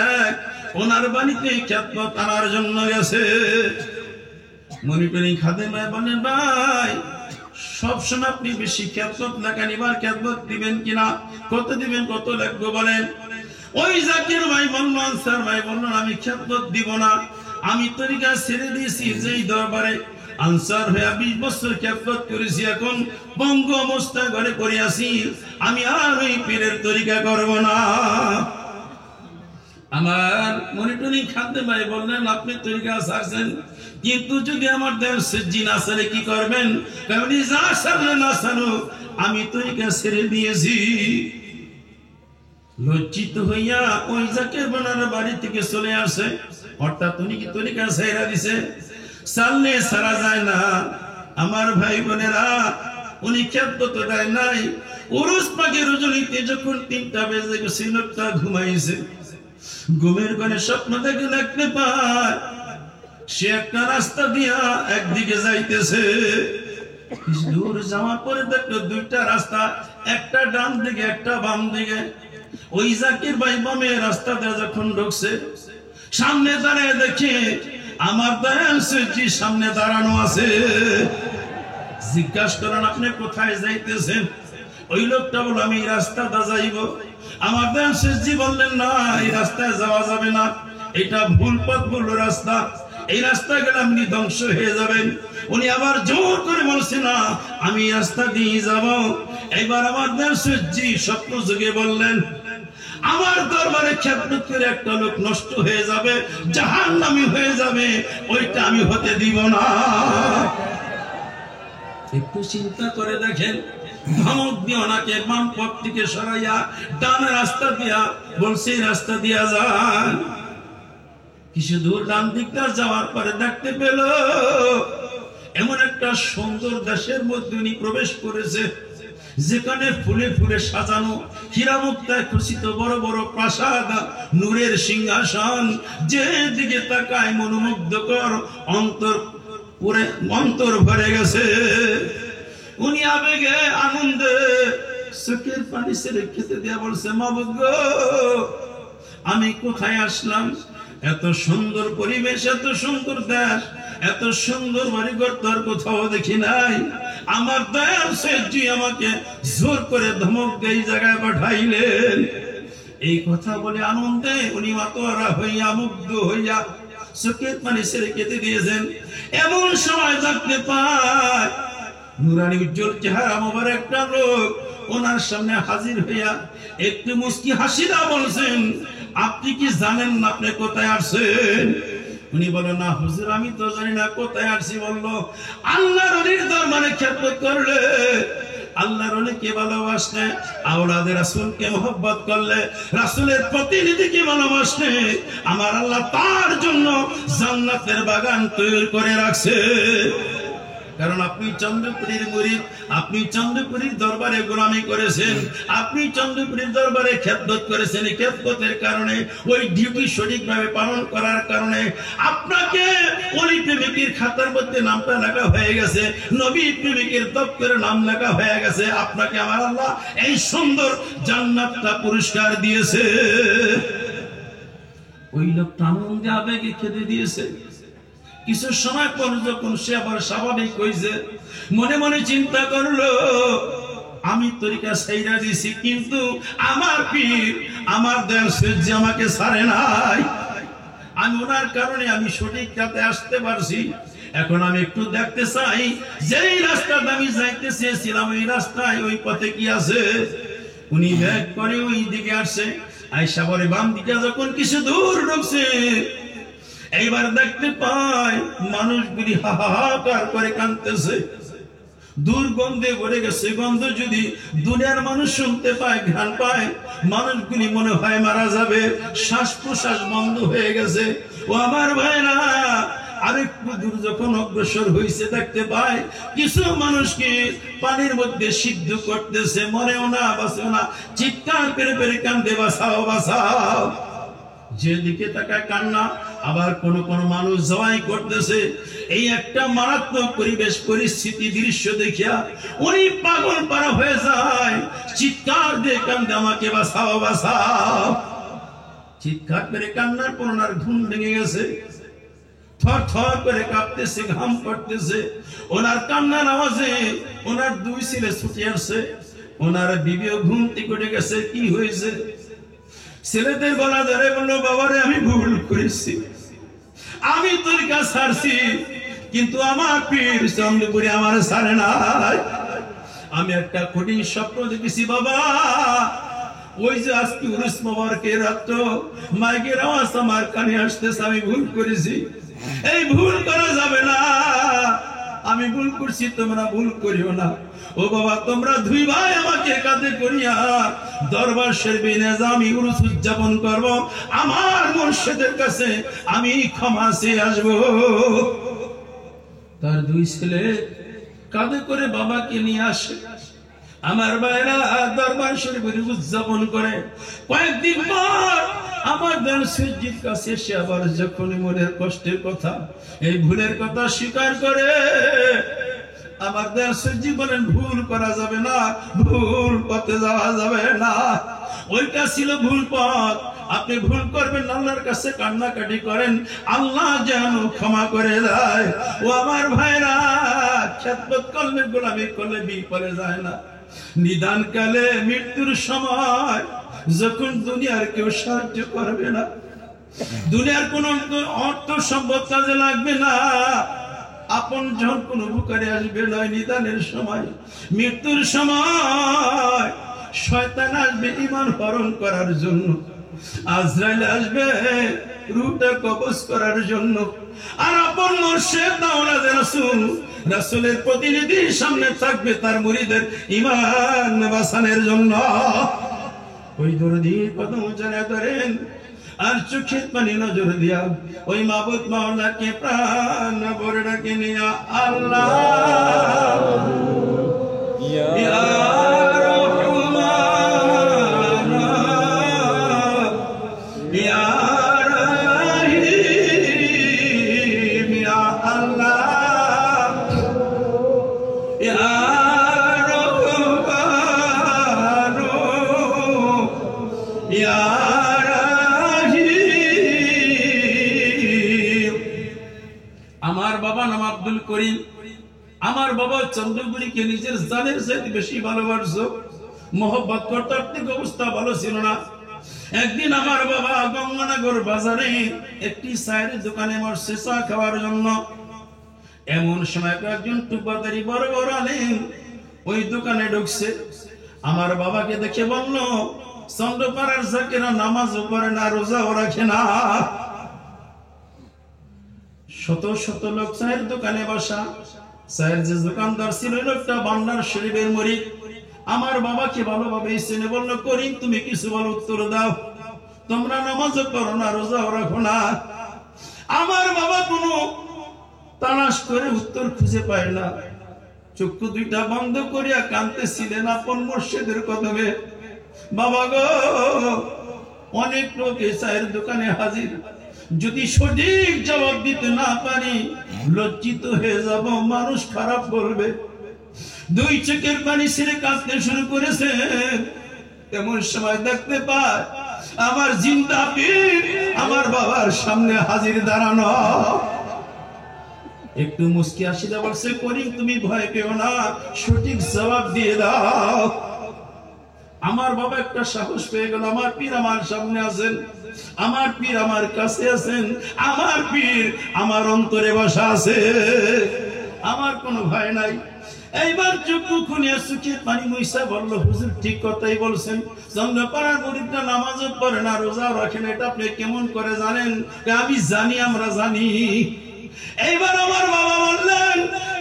ওনার বাড়িতে খেদমত আনার জন্য গেছে। মনিটরি খাদেম ভাই বলেন, ভাই সবসময় আপনি বেশি খেদমত লেখেন, এবার খেদমত দিবেন কিনা, কত দিবেন, কত লাগবে বলেন। ওই জাকির ভাই বলল, আনসার ভাই বললেন, আমি খেদমত দিব না, আমি তরিকা ছেড়ে দিয়েছি। যেই দরবারে আনসার হয়ে 20 বছর খেদমত করেছি, এখন বঙ্গ অবস্থা ঘরে করে আসি, আমি আর ওই পীরের তরিকা করব না। আমার মনিটরিং খাদ্য ভাই বললেন, আপনি তরিকা ছাড়ছেন, কিন্তু যদি আমার দেশ শেখজি না ছাড়ে কি করবেন? যা ছাড়লে না ছাড়ো, আমি তরিকা ছেড়ে দিয়েছি। লজ্জিত হইয়া ওই জাকির বানার বাড়ি থেকে চলে আসে। অর্থাৎ উনি কি তরিকা ছেড়ে দিছে? সাললে সারা যায় না। আমার ভাই বোনেরা, উনি খেদমত দেয় নাই। উরুস পাকের রজনীতে যখন 3টা বেজে গেছে, লোকটা ঘুমাইছে। ঘুমের ঘরে স্বপ্ন দেখতে পায় সে একটা রাস্তা দিয়া একদিকে যাইতেছে। দূর যাওয়ার পরে দেখলো 2টা রাস্তা, একটা ডান দিকে একটা বাম দিকে। ওই জাকির ভাই বামে রাস্তাতে যখন ঢুকছে, সামনে দাঁড়ায় দেখে আমার দয়াল শেখজি সামনে দাঁড়ানো আছে। জিজ্ঞাসা করেন, আপনি কোথায় যাইতেছেন? ওই লোকটা বলল, আমি এই রাস্তাটা যাইব। আমার দয়াল শেখজি বললেন, না, এই রাস্তায় যাওয়া যাবে না, এটা ভুল পথ, ভুল রাস্তা, এই রাস্তা গেলে আপনি ধ্বংস হয়ে যাবেন। উনি আবার জোর করে বলছে, না, আমি এই রাস্তা দিয়ে যাব। এবার আমার দয়াল শেখজি স্বপ্ন যোগে বললেন, আমার দরবারে খেদমত করে একটা লোক নষ্ট হয়ে যাবে, জাহান্নামী হয়ে যাবে, ওইটা আমি হতে দিব না। একটু চিন্তা করে দেখেন, ধমক দিয়ে ওনাকে বাম পথ থেকে সরাইয়া ডান রাস্তা দিয়া বলছে, রাস্তা দিয়া যান। কিছু দূর ডান দিকটা যাওয়ার পরে দেখতে পেল এমন একটা সুন্দর দেশের মধ্যে উনি প্রবেশ করেছে, যেখানে ফুলে ফুলে সাজানো, হীরা মুক্তায় খচিত বড় বড় প্রাসাদ, নূরের সিংহাসন, যে দিকে তাকায় মনোমুগ্ধকর, অন্তর ভরে গেছে। উনি আবেগে আনন্দে চোখের পানি ছেড়ে খেতে দিয়া বলছে, মাবুদ গো, আমি কোথায় আসলাম? এত সুন্দর পরিবেশ, এত সুন্দর দেশ, এত সুন্দর বাড়িঘর তো আর কোথাও দেখি নাই। আমার দয়াল শেখজি আমাকে জোর করে ধমক দিয়ে এই জায়গায় পাঠাইলেন। এই কথা বলে আনন্দে উনি মাতোয়ারা হইয়া, মুগ্ধ হইয়া চোখের পানি ছেড়ে কেটে দিয়েছেন। এমন সময় দেখতে পায় নুরানি উজ্জ্বল চেহারা মোবারক একটা লোক ওনার সামনে হাজির হইয়া একটু মুস্কি হাসিরা বলছেন, আপনি কি জানেন না আপনি কোথায় আসছেন? উনি বলেন, না হুজুর, আমি তো জানি না কোথায় আসছি। বলল, আল্লাহর ওলির দরবারে খেদমত করলে, আল্লাহর ওলিকে ভালোবাসলে, আওলাদে রাসূলকে মহব্বত করলে, রাসূলের প্রতিনিধিকে ভালোবাসলে, আমার আল্লাহ তার জন্য জান্নাতের বাগান তৈরি করে রাখছে। কারণ আপনি চন্দ্রপুরীর মুরিদ, আপনি চন্দ্রপুরীর দরবারে গোলামি করেছেন, আপনি চন্দ্রপুরীর দরবারে খেদমত করেছেন। এই খেদমতের কারণে, ওই ডিউটি সঠিকভাবে পালন করার কারণে আপনাকে ওলি প্রেমিকের খাতার মধ্যে নামটা লেখা হয়ে গেছে, নবী প্রেমিকের দপ্তরে নাম লেখা হয়ে গেছে। আপনাকে আমার আল্লাহ এই সুন্দর জান্নাতটা পুরস্কার দিয়েছে। ওই লোকটা আনন্দে আবেগে খেতে দিয়েছে। কিছু সময় পর যখন সে আবার স্বাভাবিক হয়েছে, মনে মনে চিন্তা করলো, আমি তরিকা ছাইরা দিছি, কিন্তু আমার পীর, আমার দয়াল সূর্য আমাকে ছাড়ে নাই। আমি ওনার কারণে আমি সঠিক রাতে আসতে পারছি। এখন আমি একটু দেখতে চাই, যেই রাস্তাটা আমি যাইতে চেয়েছিলাম ওই রাস্তায়, ওই পথে কি আছে। উনি ব্যাগ করে ওই দিকে আসছে, আয়সা পরে বাম দিকে যখন কিছু দূর ঢুকছে, এইবার দেখতে পায় মানুষগুলি হাহাকার করে কাঁদতেছে। দুর্গন্ধে ভরে গেছে। গন্ধ যদি দুনিয়ার মানুষ শুনতে পায়, ঘ্রাণ পায়, মানুষগুলি মনে হয় মারা যাবে, শ্বাস প্রশ্বাস বন্ধ হয়ে গেছে। ও আমার ভাইরা, আরেকটু দূর যখন অগ্রসর হয়েছে, দেখতে পায় কিছু মানুষকে পানির মধ্যে সিদ্ধ করতেছে, মরেও না বাঁচেও না, চিৎকার পেরে পেরে কান্দে, বাঁচাও বাঁচাও। যেদিকে তাকায় কান্না। আবার কোন কোন মানুষ জবাই করতেছে। এই একটা মারাত্মক পরিবেশ পরিস্থিতি দৃশ্য দেখিয়া উনি পাগল পারা হয়ে যায়, চিৎকার দিয়ে কান্দে, আমাকে বাঁচাও বাঁচাও। চিৎকার করে কান্নার পর ওনার ঘুম ভেঙে গেছে, থর থর করে কাঁপতেছে, ঘাম পড়তেছে। ওনার কান্নার আওয়াজে ওনার দুই ছেলে ছুটে আসছে, ওনার বিবিও ঘুম থেকে উঠে গেছে। কি হয়েছে? ছেলেদের গলা ধরে বললো, বাবারে আমি ভুল করেছি, আমি তোর কাছে ছাড়ছি, কিন্তু আমার পীর চন্দ্রপুরী আমার ছাড়ে নাই। আমি একটা কঠিন স্বপ্ন দেখেছি বাবা, ওই যে আজকে উরুস মোবারকের রাত্র, মাইকের আওয়াজ আমার কানে আসতেছে, আমি ভুল করেছি, এই ভুল করা যাবে না, আমি ভুল করছি, তোমরা ভুল করিও না। ও বাবা, তোমরা দুই ভাই আমাকে কাঁধে করিয়া দরবার শরীফে নিয়ে যাও, আমি উরুস উদযাপন করব, আমার মুর্শিদের কাছে আমি ক্ষমা চেয়ে আসবো। তার দুই ছেলে কাঁধে করে বাবাকে নিয়ে আসে। আমার ভাইরা দরবার শরীফে উদযাপন করে। কয়েকদিন পর আমার দয়াল সূর্যের কাছে এসে আবার যখন মনের কষ্টের কথা, এই ভুলের কথা স্বীকার করে, আমার দয়াল সূর্য বলেন, ভুল করা যাবে না, ভুল পথে যাওয়া যাবে না, ওইটা ছিল ভুল পথ। আপনি ভুল করবেন, আল্লাহর কাছে কান্নাকাটি করেন, আল্লাহ যেন ক্ষমা করে দেয়। ও আমার ভাইরা, খেদমত করলে, গোলামি করলে বিফলে যায় না। নিদান কালে, মৃত্যুর সময়, যখন দুনিয়ার কেউ সাহায্য করবে না, দুনিয়ার কোন অর্থ সম্পদ কাজে লাগবে না, আপন জন কোন উপকারে আসবে না, নিদানের সময়, মৃত্যুর সময় শয়তান আসবে ঈমান হরণ করার জন্য, আজরাইল আসবে রূহটা কবজ করার জন্য। আর আপন মুর্শিদ দাওলাদ রাসূল, রাসূলের প্রতিনিধির সামনে থাকবে তার মুরিদের ঈমান বাঁচানোর জন্য। ওই দরদি কদম জানা ধরেন, আর চোখের পানি নজর দিয়া ওই মাবুদ মাওলাকে প্রাণ ভরে ডাকে নিয়া, আল্লাহ ইয়া রহমান ইয়া রহিম ইয়া আল্লাহ ইয়া রহমান ইয়া আমার বাবা নাম আব্দুল করিম। আমার বাবা চন্দ্রপুরীকে নিজের জানের চাইতে বেশি ভালোবাসতো, মোহব্বত করতে, আর্থিক অবস্থা ভালো ছিল না। একদিন আমার বাবা গঙ্গানগর বাজারে একটি চায়ের দোকানে বসে চা খাওয়ার জন্য। এমন সময় একজন টুপাদারি বড় বড় আলেম ওই দোকানে ঢুকছে। আমার বাবাকে দেখে বলল, চন্দ্রপাড়ার জাকেরা নামাজও পড়ে না, রোজাও রাখে না। শত শত লোক চায়ের দোকানে বসা। চায়ের যে দোকানদার ছিল, লোকটা বান্নার শরীফের মুরিদ। আমার বাবাকে ভালোভাবে চেনে, বলল, করিম তুমি কিছু বলো, উত্তর দাও, তোমরা নামাজও পড়ো না, রোজাও রাখো না। আমার বাবা কোনো তালাশ করে উত্তর খুঁজে পায় না। চক্ষু দুইটা বন্ধ করিয়া কাঁদতেছিলেন আপন মুর্শিদের কদমে। বাবা গো, অনেক লোক এই চায়ের দোকানে হাজির, যদি সঠিক জবাব দিতে না পারি লজ্জিত হয়ে যাব, মানুষ খারাপ বলবে। দুই চোখের পানি ছেড়ে কাঁদতে শুরু করেছে। এমন সময় দেখতে পায় আমার জিন্দা পীর আমার বাবার সামনে হাজির দাঁড়ানো। একটু মুস্কি হাসিটা বলছে, করিম তুমি ভয় পেও না, সঠিক জবাব দিয়ে দাও। আমার বাবা একটা সাহস পেয়ে গেল, আমার পীর আমার সামনে আছেন, আমার পীর আমার কাছে আছেন, আমার পীর আমার অন্তরে বসা আছে, আমার কোনো ভয় নাই। এইবার চক্ষু খুনিয়া চোখের পানি মুইসা বলল, হুজুর ঠিক কথাই বলছেন, চন্দ্রপাড়ার মুরিদরা নামাজও পড়ে না, রোজাও রাখে না, এটা আপনি কেমন করে জানেন? আমি জানি, আমরা জানি। এইবার আমার বাবা বললেন,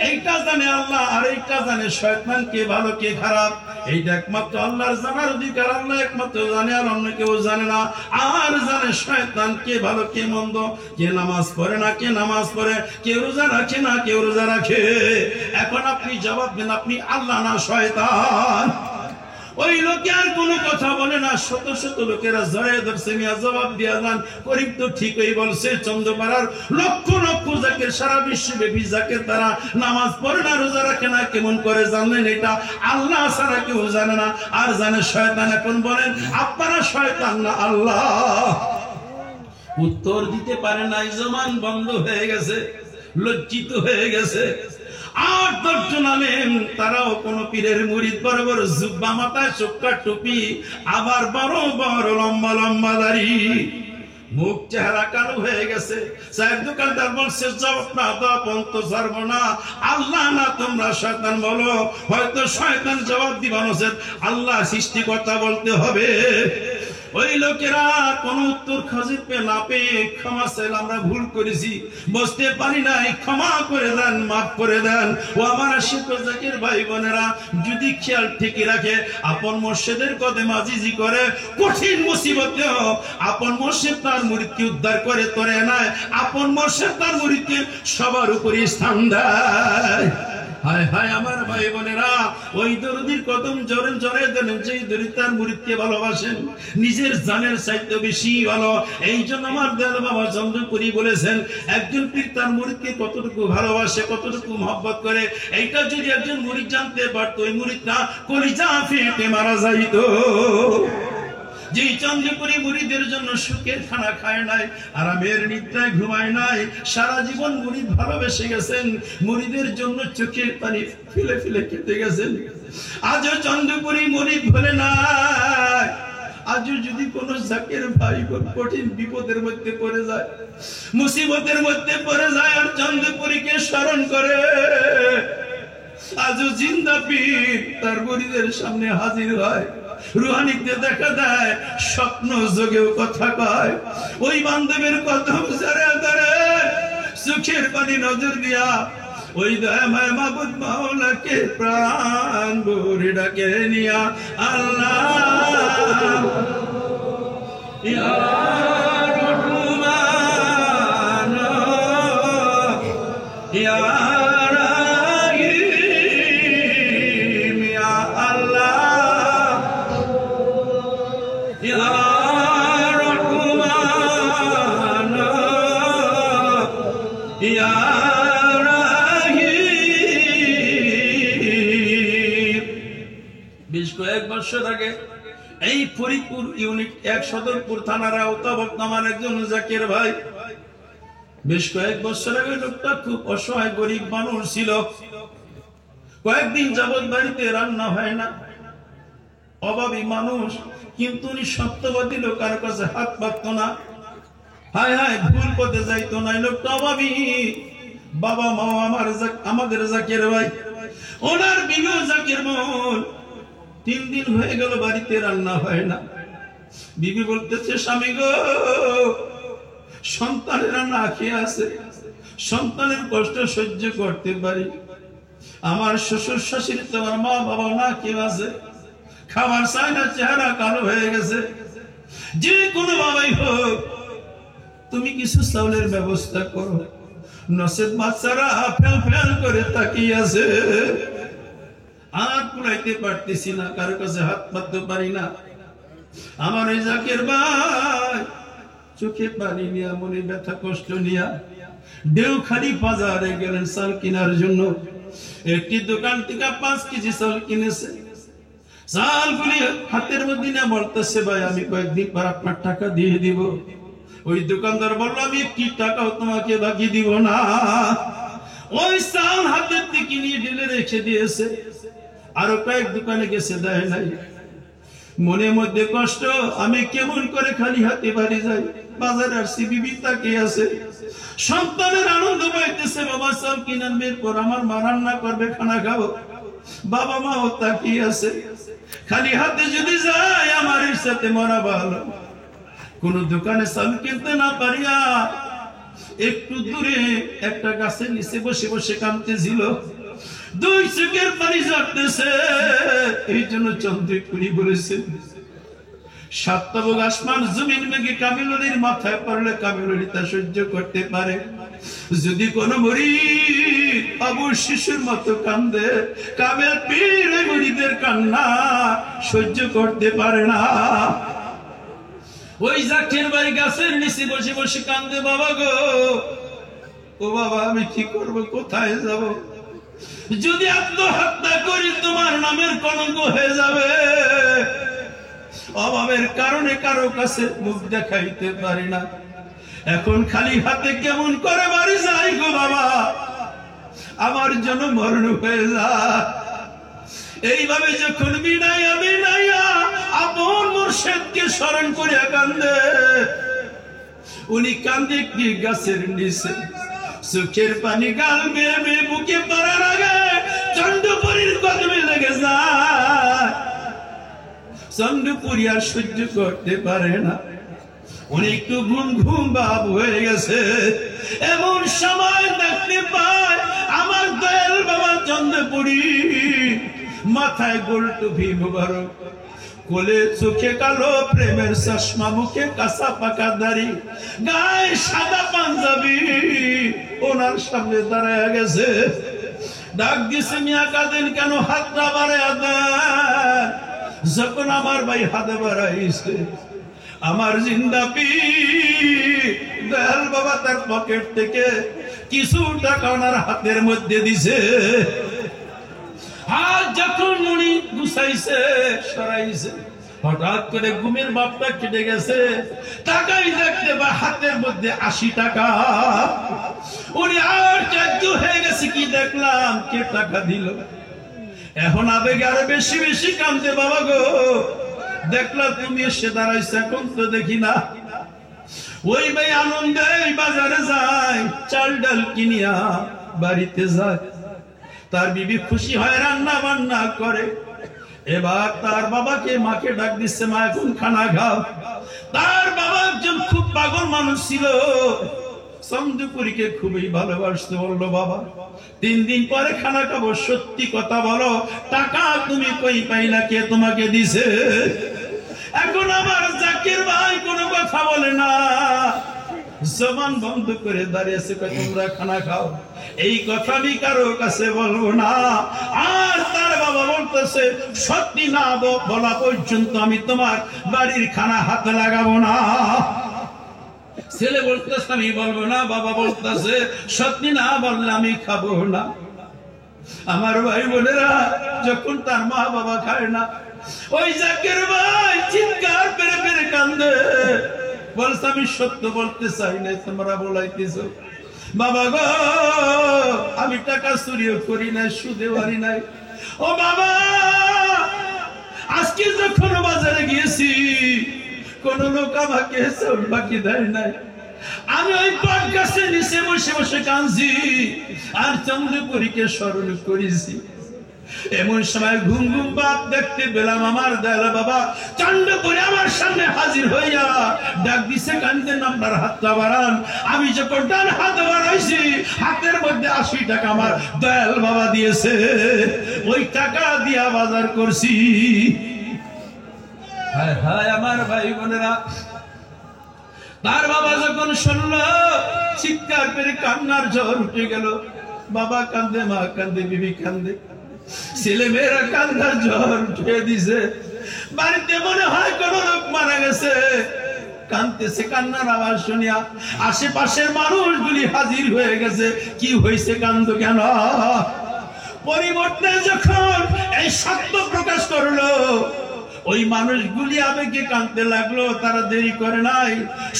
এইটা জানে আল্লাহ আর এইটা জানে শয়তান, কে ভালো কে খারাপ এইটা একমাত্র আল্লাহর জানার অধিকার, আল্লাহ একমাত্র জানে, আর অন্য কেউ জানে না। আর জানে শয়তান কে ভালো কে মন্দ, কে নামাজ পড়ে না কে নামাজ পড়ে, কে রোজা রাখে না কে রোজা রাখে। এখন আপনি জবাব দেন, আপনি আল্লাহ না শয়তান? ওই লোকে আর কোনো কথা বলে না। শত শত লোকেরা জড়ায় ধরছে, মিয়া জবাব দিয়া যান, করিম তো ঠিকই বলছে। চন্দ্রপাড়ার লক্ষ লক্ষ জাকের, সারা বিশ্বব্যাপী জাকের, তারা নামাজ পড়ে না রোজা রাখে না, কেমন করে জানলেন? এটা আল্লাহ ছাড়া কেউ জানে না, আর জানে শয়তান। এখন বলেন আপনারা শয়তান না আল্লাহ? উত্তর দিতে পারে নাই, জমান বন্ধ হয়ে গেছে, লজ্জিত হয়ে গেছে। ৮-১০ জন আলেম, তারাও কোন পীরের মুরিদ, বড় বড় জুব্বা মাথায়, চোখটা টুপি, আবার বড় বড় লম্বা লম্বা দাড়ি, মুখ চেহারা কালো হয়ে গেছে। চায়ের দোকানদার বলছে, জবাব না দাও পর্যন্ত ছাড়বো না। আল্লাহ না তোমরা শয়তান বলো? হয়তো শয়তান জবাব দিবা নচেত আল্লাহ সৃষ্টিকর্তা বলতে হবে। ওই লোকেরা কোন উত্তর খুঁজে না পেয়ে ক্ষমা চাইল, আমরা ভুল করেছি, বুঝতে পারি নাই, ক্ষমা করে দেন, মাফ করে দেন। ও আমার আশিকুর জাকির ভাই বোনেরা, যদি খেয়াল ঠিকই রাখে, আপন মুর্শিদের কদমে আজিজি করে, কঠিন মুসিবতেও আপন মুর্শিদ তার মুরিদকে উদ্ধার করে তোরে নেয়, আপন মুর্শিদ তার মুরিদকে সবার উপরে স্থান দেয়। হায় হায় আমার ভাই বোনেরা, ওই দরদির কদম জোরে জোরে দেন, যেই দরদি তার মুরিদকে ভালোবাসেন, নিজের জানের চাইতে বেশি ভালো। এই জন্য আমার দয়াল বাবা চন্দ্রপুরী বলেছেন, একজন পীর তার মুরিদকে কতটুকু ভালোবাসে, কতটুকু মহব্বত করে, এইটা যদি একজন মুরিদ জানতে পারত, ওই মুরিদটা কলিজা ফেটে মারা যাইত। যে চন্দ্রপুরী মুরিদের জন্য সুখের খানা খায় নাই, আরামের নিদ্রায় ঘুমায় নাই, সারা জীবন মুরিদ ভালোবেসে গেছেন, মুরিদের জন্য চোখের পানি ফেলে ফেলে কেটে গেছেন। আজও চন্দ্রপুরী মুরিদ ভুলে নাই। আজও যদি কোন জাকের ভাই বোন কঠিন বিপদের মধ্যে পড়ে যায়, মুসিবতের মধ্যে পড়ে যায়, আর চন্দ্রপুরীকে স্মরণ করে, আজও জিন্দা পীর তার মুরিদের সামনে হাজির হয়, রুহানিতে দেখা দেয়, স্বপ্ন যোগেও কথা কয়। ওই বান্ধবের কথা ধরে ধরে সুখের পানি নজর দিয়া ওই দয়াময় মাবুদ মাওলাকে প্রাণ ভরে ডাকে নিয়া, আল্লাহ ইয়া রহমান ইয়া কয়েক বছর আগে এই ফরিদপুর ইউনিট ১ সদরপুর থানার আওতাভুক্ত আমার একজন জাকির ভাই, বেশ কয়েক বছর আগে লোকটা খুব অসহায় গরিব মানুষ ছিল। কয়েকদিন যাবৎ বাড়িতে রান্না হয় না, অভাবী মানুষ, কিন্তু উনি সত্যবাদী লোক, কার কাছে হাত পাতত না, হায় হায় ভুল পথে যাইতো না। লোকটা অভাবী, বাবা মা আমাদের জাকির ভাই, ওনার বিনু জাকির মন ৩ দিন হয়ে গেল বাড়িতে রান্না হয় না। বিবি বলতেছে, স্বামী গো, সন্তানেরা না খেয়ে আছে, সন্তানের কষ্ট সহ্য করতে পারি, আমার শ্বশুর শাশুড়ি, তোমার মা বাবা না খেয়ে আছে, খাবার চায় না, চেহারা কালো হয়ে গেছে। যে কোনো বাবাই হোক, তুমি কিছু চাউলের ব্যবস্থা করো। নসেব বাচ্চারা ফেল ফেল করে তাকিয়ে আছে, আর কুলাইতে পারতেছি না, কারো কাছে হাত পাততে পারি না। আমার এই জাকির ভাই চোখে পানি নিয়া, মনে ব্যথা কষ্ট নিয়া দেওখালি বাজারে গেলেন চাল কেনার জন্য। একটি দোকান থেকে 5 কেজি চাল কিনেছে। চালগুলি হাতের মধ্যে না বলতেছে, ভাই আমি কয়েকদিন পর আপনার টাকা দিয়ে দিব। ওই দোকানদার বললো, আমি একটি টাকাও তোমাকে বাকি দিব না। ওই চাল হাতের থেকে নিয়ে ঢেলে রেখে দিয়েছে। আরো কয়েক দোকানে গেছে, দেয় নাই। মনের মধ্যে কষ্ট, আমি কেমন করে খালি হাতে বাড়ি যাই। বাজারে আসছি, বিবি তাকিয়ে আছে, সন্তানের আনন্দ পাইতেছে, বাবা চাল কিনে আনবে, এরপর আমার মা রান্না করবে, খানা খাবো। বাবা মাও তাকিয়ে আছে। খালি হাতে যদি যায় আমার সাথে মরা ভালো। কোন দোকানে চাল কিনতে না পারিয়া একটু দূরে একটা গাছের নিচে বসে বসে কাঁদতেছিল। 2 চোখের পানি ঝরতেছে। এই জন্য চন্দ্রপুরি বলেছে, 7 তবক আসমান জমিন মেঘে কামিলুরির মাথায় পড়লে কামিলুরি তা সহ্য করতে পারে। যদি কোন মুরিদ আবু শিশুর মতো কান্দে, কামেল পীর ওই মুরিদের কান্না সহ্য করতে পারে না। ওই জাকির ভাই গাছের নিচে বসে বসে কান্দে, বাবা গো, ও বাবা আমি কি করব, কোথায় যাব? যদি আত্মহত্যা করি তোমার নামের কলঙ্ক হয়ে যাবে। অভাবের কারণে কারো কাছে মুখ দেখাইতে পারি না। এখন খালি হাতে কেমন করে বাড়ি যাই গো বাবা, আমার জন্য মরণ হয়ে যায়। এইভাবে যখন বিনাইয়া বিনাইয়া আপন মুর্শিদকে স্মরণ করিয়া কান্দে, উনি কান্দে কি গাছের নিচে, চোখের পানি গাল বেয়ে বেয়ে বুকে পড়ার আগে চন্দ্রপুরীর কদমে লেগে যায়। চন্দ্রপুরী আর সহ্য করতে পারে না, উনি একটু ঘুম ঘুম ভাব হয়ে গেছে। এমন সময় দেখতে পায় আমার দয়াল বাবা চন্দ্রপুরী, মাথায় গোল টুপি মুবারক, কোলে চোখে কালো প্রেমের চশমা, মুখে কাঁচা পাকা দাড়ি, গায়ে সাদা পাঞ্জাবি, ওনার সামনে দাঁড়ায় গেছে। ডাক দিছে, মিয়া কাঁদেন কেন, হাতটা বাড়ায়া দেন। যখন আমার ভাই হাতে বাড়াইছে, আমার জিন্দা পীর দয়াল বাবা তার পকেট থেকে কিছু টাকা ওনার হাতের মধ্যে দিছে। হাত যখন উনি গুছাইছে, সরাইছে, হঠাৎ করে ঘুমের বাপটা কেটে গেছে। টাকাই দেখতে বা হাতের মধ্যে 80 টাকা। উনি আর চার্য হয়ে গেছে, কি দেখলাম, কে টাকা দিল। এখন আবেগে আরো বেশি বেশি কাঁদতে, বাবা গো, দেখলাম তুমি এসে দাঁড়াইছে, এখন তো দেখি না। ওই ভাই আনন্দে বাজারে যায়, চাল ডাল কিনিয়া বাড়িতে যায়। তার বিবি খুশি হয়, রান্না বান্না করে। এবার তার বাবাকে মাকে ডাক দিচ্ছে, মা এখন খানা খাও। তার বাবা একজন খুব পাগল মানুষ ছিল, চন্দ্রপুরীকে খুবই ভালোবাসতে। বললো, বাবা 3 দিন পরে খানা খাবো, সত্যি কথা বলো, টাকা তুমি কই পাইলা, কে তোমাকে দিছে? এখন আমার জাকির ভাই কোনো কথা বলে না, জবান বন্ধ করে দাঁড়িয়েছে, তোমরা খানা খাও, এই কথা আমি কারো কাছে বলবো না। আর তার বাবা বলতেছে, সত্যি না বলা পর্যন্ত আমি তোমার বাড়ির খানা হাতে লাগাবো না। ছেলে বলতেছে, আমি বলবো না। বাবা বলতেছে, সত্যি না বললে আমি খাবো না। আমার ভাই বোনেরা, যখন তার মা বাবা খায় না, ওই জাকির ভাই চিৎকার পেরে পেরে কান্দে, বলছে, আমি সত্য বলতে চাই না, তোমরা বলাইতেছো। বাবা গো, আমি টাকা চুরিও করি নাই, সুদে বাড়ি নাই। ও বাবা, আজকে যখন বাজারে গিয়েছি, কোন লোক আমাকে চাউল বাকি দেয় নাই। আমি ওই বট গাছের নিচে বসে বসে কাঁদছি আর চন্দ্রপুরীকে স্মরণ করেছি। এমন সময় ঘুম ঘুম বাপ দেখতে পেলাম, আমার দয়াল বাবা চন্দ্রপুরী আমার সামনে হাজির হইয়া ডাক দিছে, কান্দেন, আপনার হাতটা বাড়ান। আমি যখন ডান হাত বাড়াইছি, হাতের মধ্যে 80 টাকা আমার দয়াল বাবা দিয়েছে। ওই টাকা দিয়া বাজার করছি। হায় হায় আমার ভাই বোনেরা, তার বাবা যখন শুনল চিৎকার করে কান্নার ঝড় উঠে গেল। বাবা কান্দে, মা কান্দে, বিবি কান্দে, ছেলে মেয়েরা কান্নার ঝড় উঠে দিছে। বাড়িতে মনে হয় কোন লোক মারা গেছে। কান্দতেছে, কান্নার আওয়াজ শুনিয়া আশেপাশের মানুষগুলি হাজির হয়ে গেছে। কি হয়েছে, কান্দো কেন? পরিবর্তে যখন এই সত্য প্রকাশ করলো, ওই মানুষগুলি আবেগে কাঁদতে লাগলো। তারা দেরি করে নাই,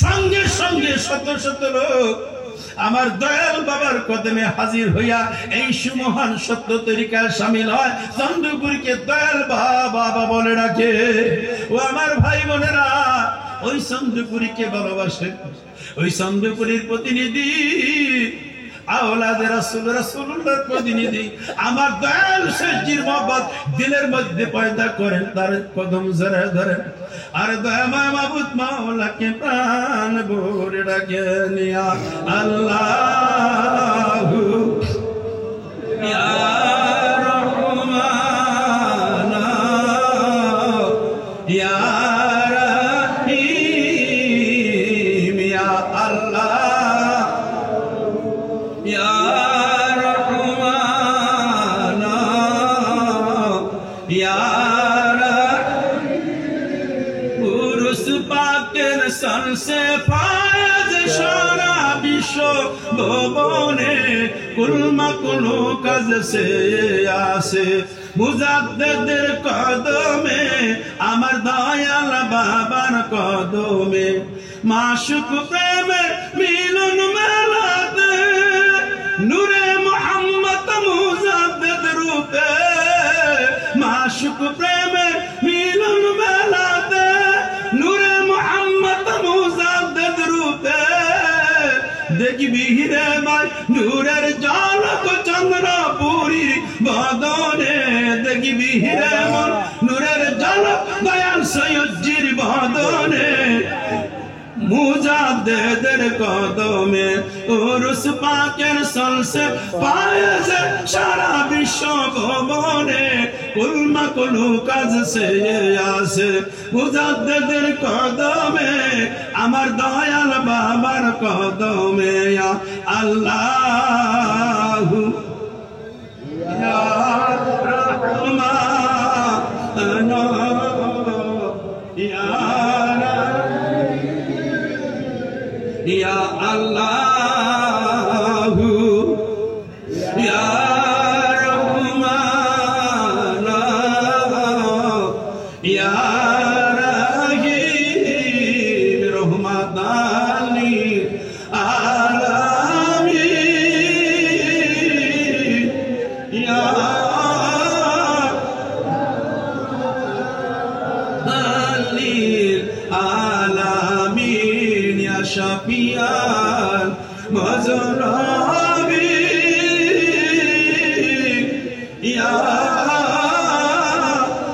সঙ্গে সঙ্গে শত শত লোক আমার দয়াল বাবার কদমে হাজির হইয়া এই সুমহান সত্য তরিকায় শামিল হয়। চন্দ্রপুরীকে দয়াল বাবা বলে ডাকে। ও আমার ভাই বোনেরা, ওই চন্দ্রপুরীকে ভালোবাসে, ওই চন্দ্রপুরীর প্রতিনিধি, আওলাদে রাসূল, রাসূলুল্লাহর প্রতিনিধি আমার দয়াল শেখজির মহব্বত দিলের মধ্যে পয়দা করেন, তার কদম জড়া ধরেন। আর দয়াময় মাবুদ মাওলাকে প্রাণ ভরে ডাকেন, ইয়া আল্লাহু ইয়া রহমান ইয়া রহিম, ইয়া আল্লাহ ইয়া রহমান ইয়া উরুস পাকের সনসে ফায়জ সারা বিশ্ব ভুবনে কুলমা কুলু কাজ সে আসে মুজাদ্দেদের কদমে, আমার দয়াল বাবার কদমে। মাশুক প্রেমের মিলন মেলাতে নূরে মুহাম্মদ মুজাদ্দেদ রূপে, মাশুক প্রেমের মিলন মেলাতে নূরে মুহাম্মদ মুজাদ্দেদ রূপে। দেখবি রে ভাই নূরের ঝলক চন্দ্রপুরীর বদনে, দেখবি রে মন নূরের ঝলক দয়াল সৈয়দজির বদনে। মুজাদ্দেদের কদমে উরুস পাকের সলসে পায়েছে সারা বিশ্ব ভুবনে, কুলমা কুলু কাজ সে আসে মুজাদ্দেদের কদমে, আমার দয়াল বাবার কদমে। ইয়া আল্লাহু ইয়া রহমান ইয়া ইয়া আল্লাহু ইয়া রহমান ইয়া রহিম, রহমাতানি আলামিন, ইয়া আলামিন, ইয়া শাফিয়ান মাজরাবিন, ইয়া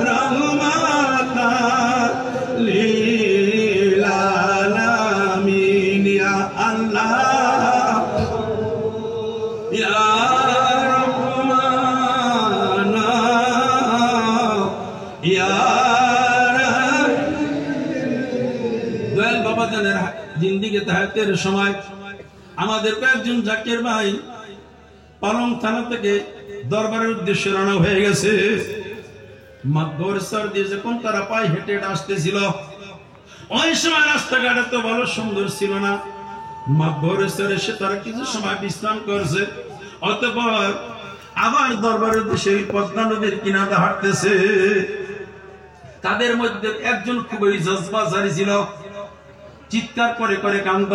রহমাতান লিল আলামিন, ইয়া আল্লাহ ইয়া রহমান ইয়া দয়াল বাবা জানের জিন্দিগি তাহাতের সময় আমাদের কয়েকজন জাকির ভাই পালং থানা থেকে দরবারের উদ্দেশ্যে রওনা হয়ে গেছে। মাগর সর্দি যখন তারা পায়ে হেঁটে আসতেছিল, ওই সময় রাস্তাঘাট তো ভালো সুন্দর ছিল না। মাগর সরে সে তারা কিছু সময় বিশ্রাম করছে, অতঃপর আবার দরবারের উদ্দেশ্যে পদ্মা নদীর কিনারে হাঁটতেছে। তাদের মধ্যে একজন খুবই জজবাজারি ছিল, চিৎকার করে করে কান্দ।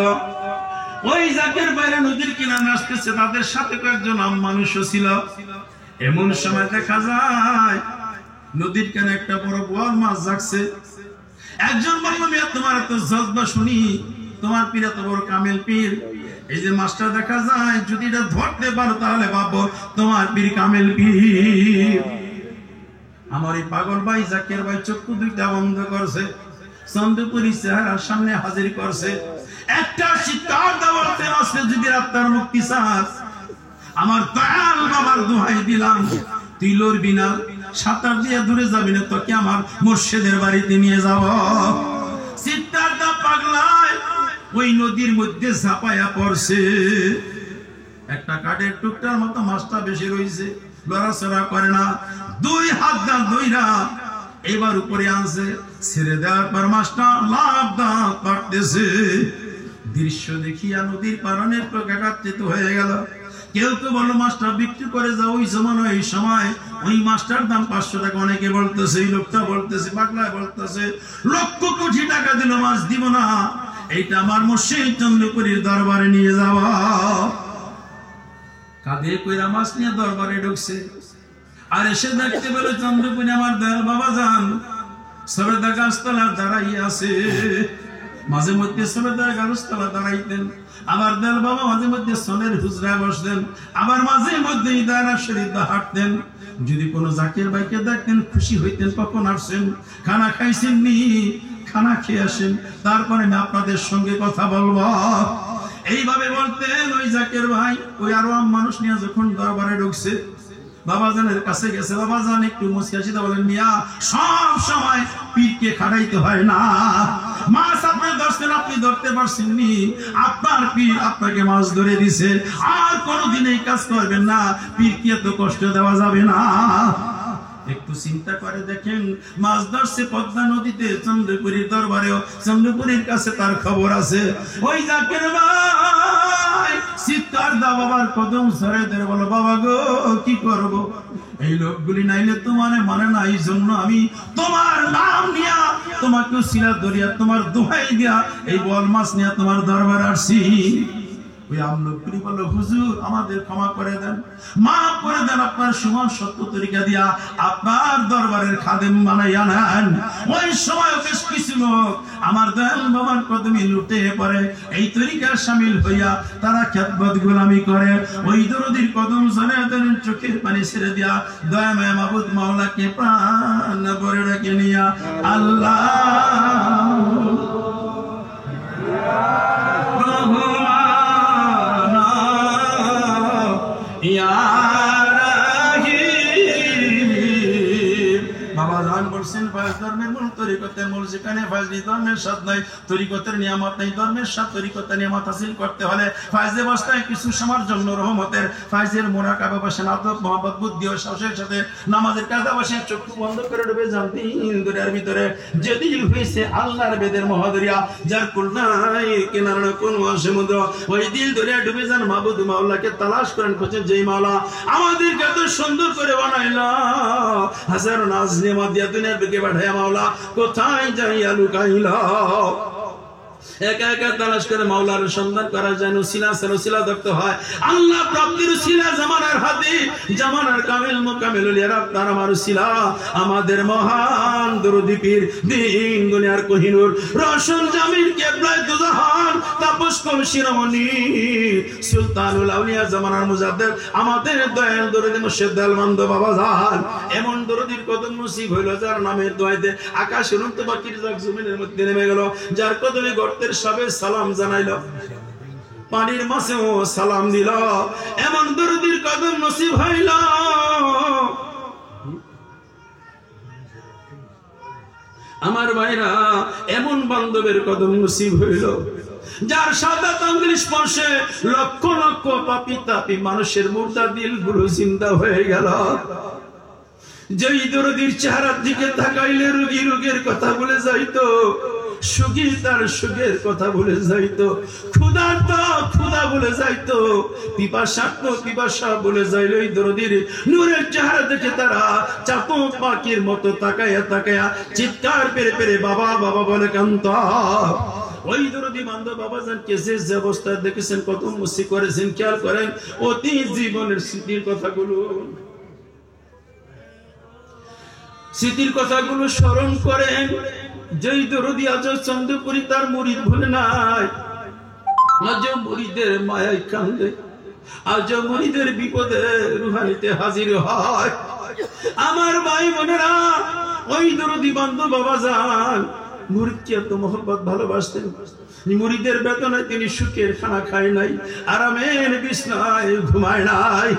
ওই জাকের বাইরে নদীর কিনারে আসতেছে, তাদের সাথে কয়েকজন আম মানুষও ছিল। এমন সময় দেখা যায় নদীর কানে একটা বড় বোয়াল মাছ জাগছে। একজন বলল, মিয়া তোমার এত জজবা শুনি, তোমার পীর এত বড় কামেল পীর, এই যে মাছটা দেখা যায় যদি এটা ধরতে পারো তাহলে ভাবো তোমার পীর কামেল পীর। আমার এই পাগল ভাই জাকের ভাই চক্ষু দুইটা বন্ধ করছে, চন্দ্রপুরী চেহারার সামনে হাজির করছে। একটা চিৎকার দেওয়াতে আসলে যদি আত্মার মুক্তি চাস, আমার দয়াল বাবার দোহাই দিলাম, তুই লড়বি না, সাঁতার দিয়ে দূরে যাবি না, তোকে আমার মুর্শিদের বাড়িতে নিয়ে যাব। চিৎকার দা পাগলায় ওই নদীর মধ্যে ঝাঁপায়া পড়ছে। একটা কাঠের টুকটার মতো মাছটা বেশি রয়েছে, লড়াচড়া করে না। 2 হাত দাঁত ধইরা এবার উপরে আনছে, ছেড়ে দেওয়ার পর মাছটা লাভ দাঁত পাড়তেছে। দৃশ্য দেখিয়া নদীর পারানের লোক একাত্রিত হয়ে গেল। কেউ তো বললো মাছটা বিক্রি করে যাও। ওই জমানো এই সময় ওই মাছটার দাম 500 টাকা অনেকে বলতেছে, এই লোকটা বলতেছে, বাংলায় বলতেছে লক্ষ কোটি টাকা দিল মাছ দিব না, এইটা আমার মুর্শিদ চন্দ্রপুরীর দরবারে নিয়ে যাওয়া। কাঁধে কইরা মাছ নিয়ে দরবারে ঢুকছে। আর এসে দেখতে পেল চন্দ্রপুরী আমার দয়াল বাবা যান সবেদা গাছতলা দাঁড়াই আছে। মাঝে মধ্যে সবেদা গাছতলা দাঁড়াইতেন, আবার দয়াল বাবা মাঝে মধ্যে সোনের হুজরায় বসতেন, আবার মাঝে মধ্যে দায়রা শরীফ হাঁটতেন। যদি কোনো জাকির ভাইকে দেখতেন খুশি হইতেন, কখন আসছেন, খানা খাইছেন নি, খানা খেয়ে আসেন, তারপরে আমি আপনাদের সঙ্গে কথা বলবো। এইভাবে বলতেন ওই জাকির ভাই। ওই আরো মানুষ নিয়ে যখন দরবারে ঢুকছে, বাবাজানের কাছে গেছে। বাবাজান একটু মুসিয়াসিদা বলেন, মিয়া সব সময় পীরকে খাটাইতে হয় না। মাছ আপনি ধরছেন, আপনি ধরতে পারছেন নি, আপনার পীর আপনাকে মাছ ধরে দিছে। আর কোনোদিন এই কাজ করবেন না, পীরকে এত কষ্ট দেওয়া যাবে না। একটু চিন্তা করে দেখেন, মাছ ধরছে পদ্মা নদীতে, চন্দ্রপুরীর দরবারেও চন্দ্রপুরীর কাছে তার খবর আছে। ওই জাকির ভাই চিৎকার দাও, বাবার কদম সরে ধরে বলো, বাবা গো কি করব, এই লোকগুলি নাইলে তোমার মানে না, এই জন্য আমি তোমার নাম নিয়া তোমাকে সিলা ধরিয়া তোমার দোহাই দিয়া এই বল মাছ নিয়ে তোমার দরবার আসছি। ওই আমলোকগুলি বলল, হুজুর আমাদের ক্ষমা করে দেন, মাফ করে দেন, আপনার সমান সত্য তরিকা দিয়া আপনার দরবারের খাদেম বানাইয়া নেন। ওই সময় বেশ কিছু লোক আমার দয়াল বাবার কদমে লুটে পড়ে, এই তরিকার শামিল হইয়া তারা খেদমত গোলামি করে। ওই দরদির কদম ধরে দেন, চোখের পানি ছেড়ে দিয়া দয়াময় মাবুদ মাওলাকে প্রাণ ভরে ডাকে নিয়া আল্লাহ বলছেন, ফাজ ধর্মের মূল তরিকতের মূল, যেখানে ফাজলি ধর্মের স্বাদ নাই, তরিকতের নিয়ামত নাই, ধর্মের স্বাদ তরিকতের নিয়ামত হাসিল করতে হলে ফাজলে বস্তায় কিছু সময়ের জন্য রহমতের ফাইজের মোরাকাবে বসেন, আদব মহব্বত বুদ্ধি ও সাহসের সাথে নামাজের কাজে বসেন, চক্ষু বন্ধ করে ডুবে যান দিনের ভিতরে। যে দিল হয়েছে আল্লাহর বেদের মহাদরিয়া, যার কুল নাই কেনার কোন সমুদ্র, ওই দিল ধরে ডুবে যান, মাবুদ মাওলাকে তালাশ করেন, খুঁজেন যেই মাওলা আমাদেরকে এত সুন্দর করে বানাইলা, হাজারো নাজ নিয়ামত দিয়া দুনিয়ার বুকে পাঠাইয়া মাওলা কোথায় যাইয়া লুকাইলা। একা একা তালাশ করে মাওলার সন্ধান করা যায়, উসিলা সারসিলা ধরতে হয়। আল্লাহ প্রাপ্তির উসিলা জামানার হাতে, জামানার কামিল মুকামিল ওলিয়ারা তার আমার উসিলা আমাদের মহান দরদি পীর দিন দুনিয়ার কোহিনুর রসুল জামিল কিবলায়ে দুজাহান তাপস কম শিরোমণি সুলতানুল আউলিয়া জামানার মুজাদ্দেদ আমাদের দয়াল দরদি মুর্শিদ দেলবন্দ বাবা জান। এমন দরদির কদম নসিব হইল যার নামের দোয়াইতে আকাশ উড়ন্ত পাখির জাগ জমিনের মধ্যে নেমে গেল, যার কদমে গর্তের সবে সালাম জানাইল, পানির মাছেও সালাম দিল। এমন দরদির কদম নসিব হইল। আমার ভাইরা, এমন বান্ধবের কদম নসিব হইল যার সাদা আঙ্গুল স্পর্শে লক্ষ লক্ষ পাপী তাপী মানুষের মুর্দা দিল গুলো জিন্দা হয়ে গেল। যেই দরদির চেহারার দিকে তাকাইলে রোগী রোগের কথা বলে যাইতো, সুখী তার সুখের কথা বলে যাইতো, ক্ষুধার্ত ক্ষুধা বলে যাইতো, পিপাসার্ত পিপাসা বলে যাইল। এই দরদির নূরের চেহারা দেখে তারা চাতক পাখির মতো তাকায়া তাকায়া চিৎকার পেরে পেরে বাবা বাবা বলে কান্তা। ওই দরদি বান্ধব বাবাজানকে যে অবস্থায় দেখেছেন, কত মুসি করেছেন, খেয়াল করেন অতি জীবনের স্মৃতির কথাগুলো, স্মৃতির কথাগুলো স্মরণ করেন। যেই দরদি আজ চন্দ্রপুরী তার মুরিদ ভুলে নাই, আজ মুরিদের মায়ায় কান্দে, আজ মুরিদের বিপদে রুহানিতে হাজির হয়। আমার ভাই বোনেরা, ওই দরদি বান্ধব বাবাজান মুরিদকে এত মহব্বত ভালোবাসতেন, মুরিদের বেদনায় তিনি সুখের খানা খায় নাই, আরামের বিছনায় ঘুমায় নাই।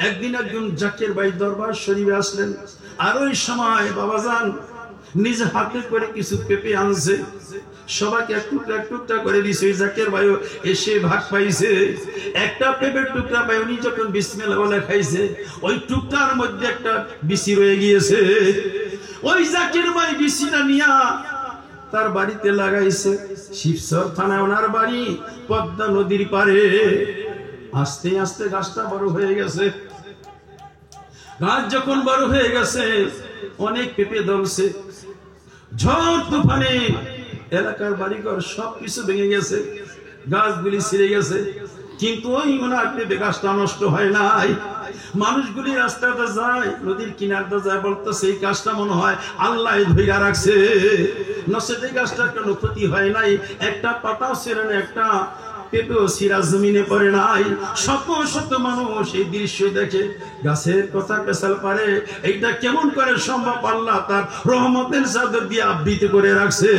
একদিন একজন জাকির ভাই দরবার শরীফে আসলেন, আর ওই সময় বাবাজান নিজ হাতে করে কিছু পেঁপে আনছে, সবাইকে এক টুকরা করে দিছে। জাকির ভাই এসে ভাগ পাইছে, একটা পেঁপের টুকরা পাই উনি যখন বিসমিল্লাহ বলে খাইছে, ওই টুকরার মধ্যে একটা বিচি রয়ে গিয়েছে। ওই জাকির ভাই বিচিটা নিয়া তার বাড়িতে লাগাইছে। শিবচর থানায় ওনার বাড়ি, পদ্মা নদীর পারে। আস্তে আস্তে গাছটা বড় হয়ে গেছে। গাছ যখন বড় হয়ে গেছে, অনেক পেঁপে ধরছে। ঝড় তুফানে এলাকার বাড়িঘর সবকিছু ভেঙে গেছে, গাছগুলি ছিঁড়ে গেছে, কিন্তু ওই ওনার পেঁপে গাছটা নষ্ট হয় নাই। মানুষগুলি রাস্তাতে যায়, নদীর কিনারটা যায়, বলতো সেই গাছটা মনে হয় আল্লাহ ধইরা রাখছে, নচেত এই গাছটার কোনো ক্ষতি হয় নাই, একটা পাতাও ছিঁড়ে না, একটা পেঁপেও ছিঁড়া জমিনে পড়ে নাই। শত শত মানুষ এই দৃশ্য দেখে গাছের কথা পেছাল পারে, এইটা কেমন করে সম্ভব? আল্লাহ তার রহমতের চাদর দিয়ে আবৃত করে রাখছে।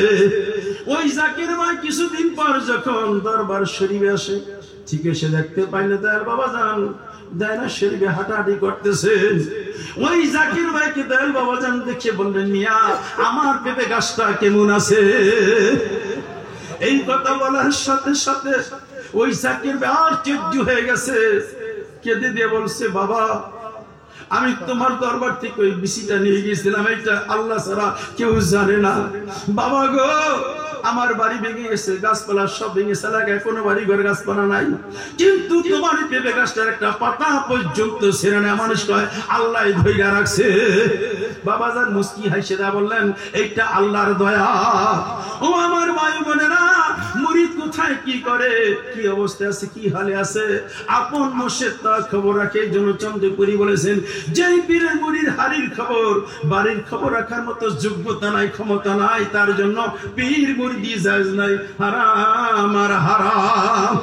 ওই জাকির ভাই কিছুদিন পর যখন দরবার শরীফে আসে, ঠিক এসে দেখতে পাইলে তার বাবা যান দায়না শরীফে হাঁটাহাঁটি করতেছেন। ওই জাকির ভাইকে দয়াল বাবা যান দেখে বললেন, মিয়া আমার পেঁপে গাছটা কেমন আছে? এই কথা বলার সাথে সাথে ওই জাকির ভাই আশ্চর্য হয়ে গেছে, কেঁদে দিয়ে বলছে, বাবা আমি তোমার দরবার থেকে ওই বিচিটা নিয়ে গিয়েছিলাম, এটা আল্লাহ ছাড়া কেউ জানে না। বাবা গো, আমার বাড়ি ভেঙে গেছে, গাছপালা সব ভেঙে গেছে, এলাকায় কোনো বাড়ি ঘর গাছপালা নাই, কিন্তু তোমার পেঁপে গাছটার একটা পাতা পর্যন্ত ছেড়ে না, মানুষ কয় আল্লাহ ধইরা রাখছে। বাবা যান মুস্কি হাসে বললেন, এইটা আল্লাহর দয়া। ও আমার ভাই বোনেরা, মুরিদ কোথায় কি করে, কি অবস্থায় আছে, কি হালে আছে, আপন মুর্শিদ তার খবর রাখে। এই জন্য চন্দ্রপুরী বলেছেন, যেই পীরের মুরিদ হারির খবর, বাড়ির খবর রাখার মতো যোগ্যতা নাই, ক্ষমতা নাই, তার জন্য পীর মুরিদি জায়েজ নাই, হারাম আর হারাম।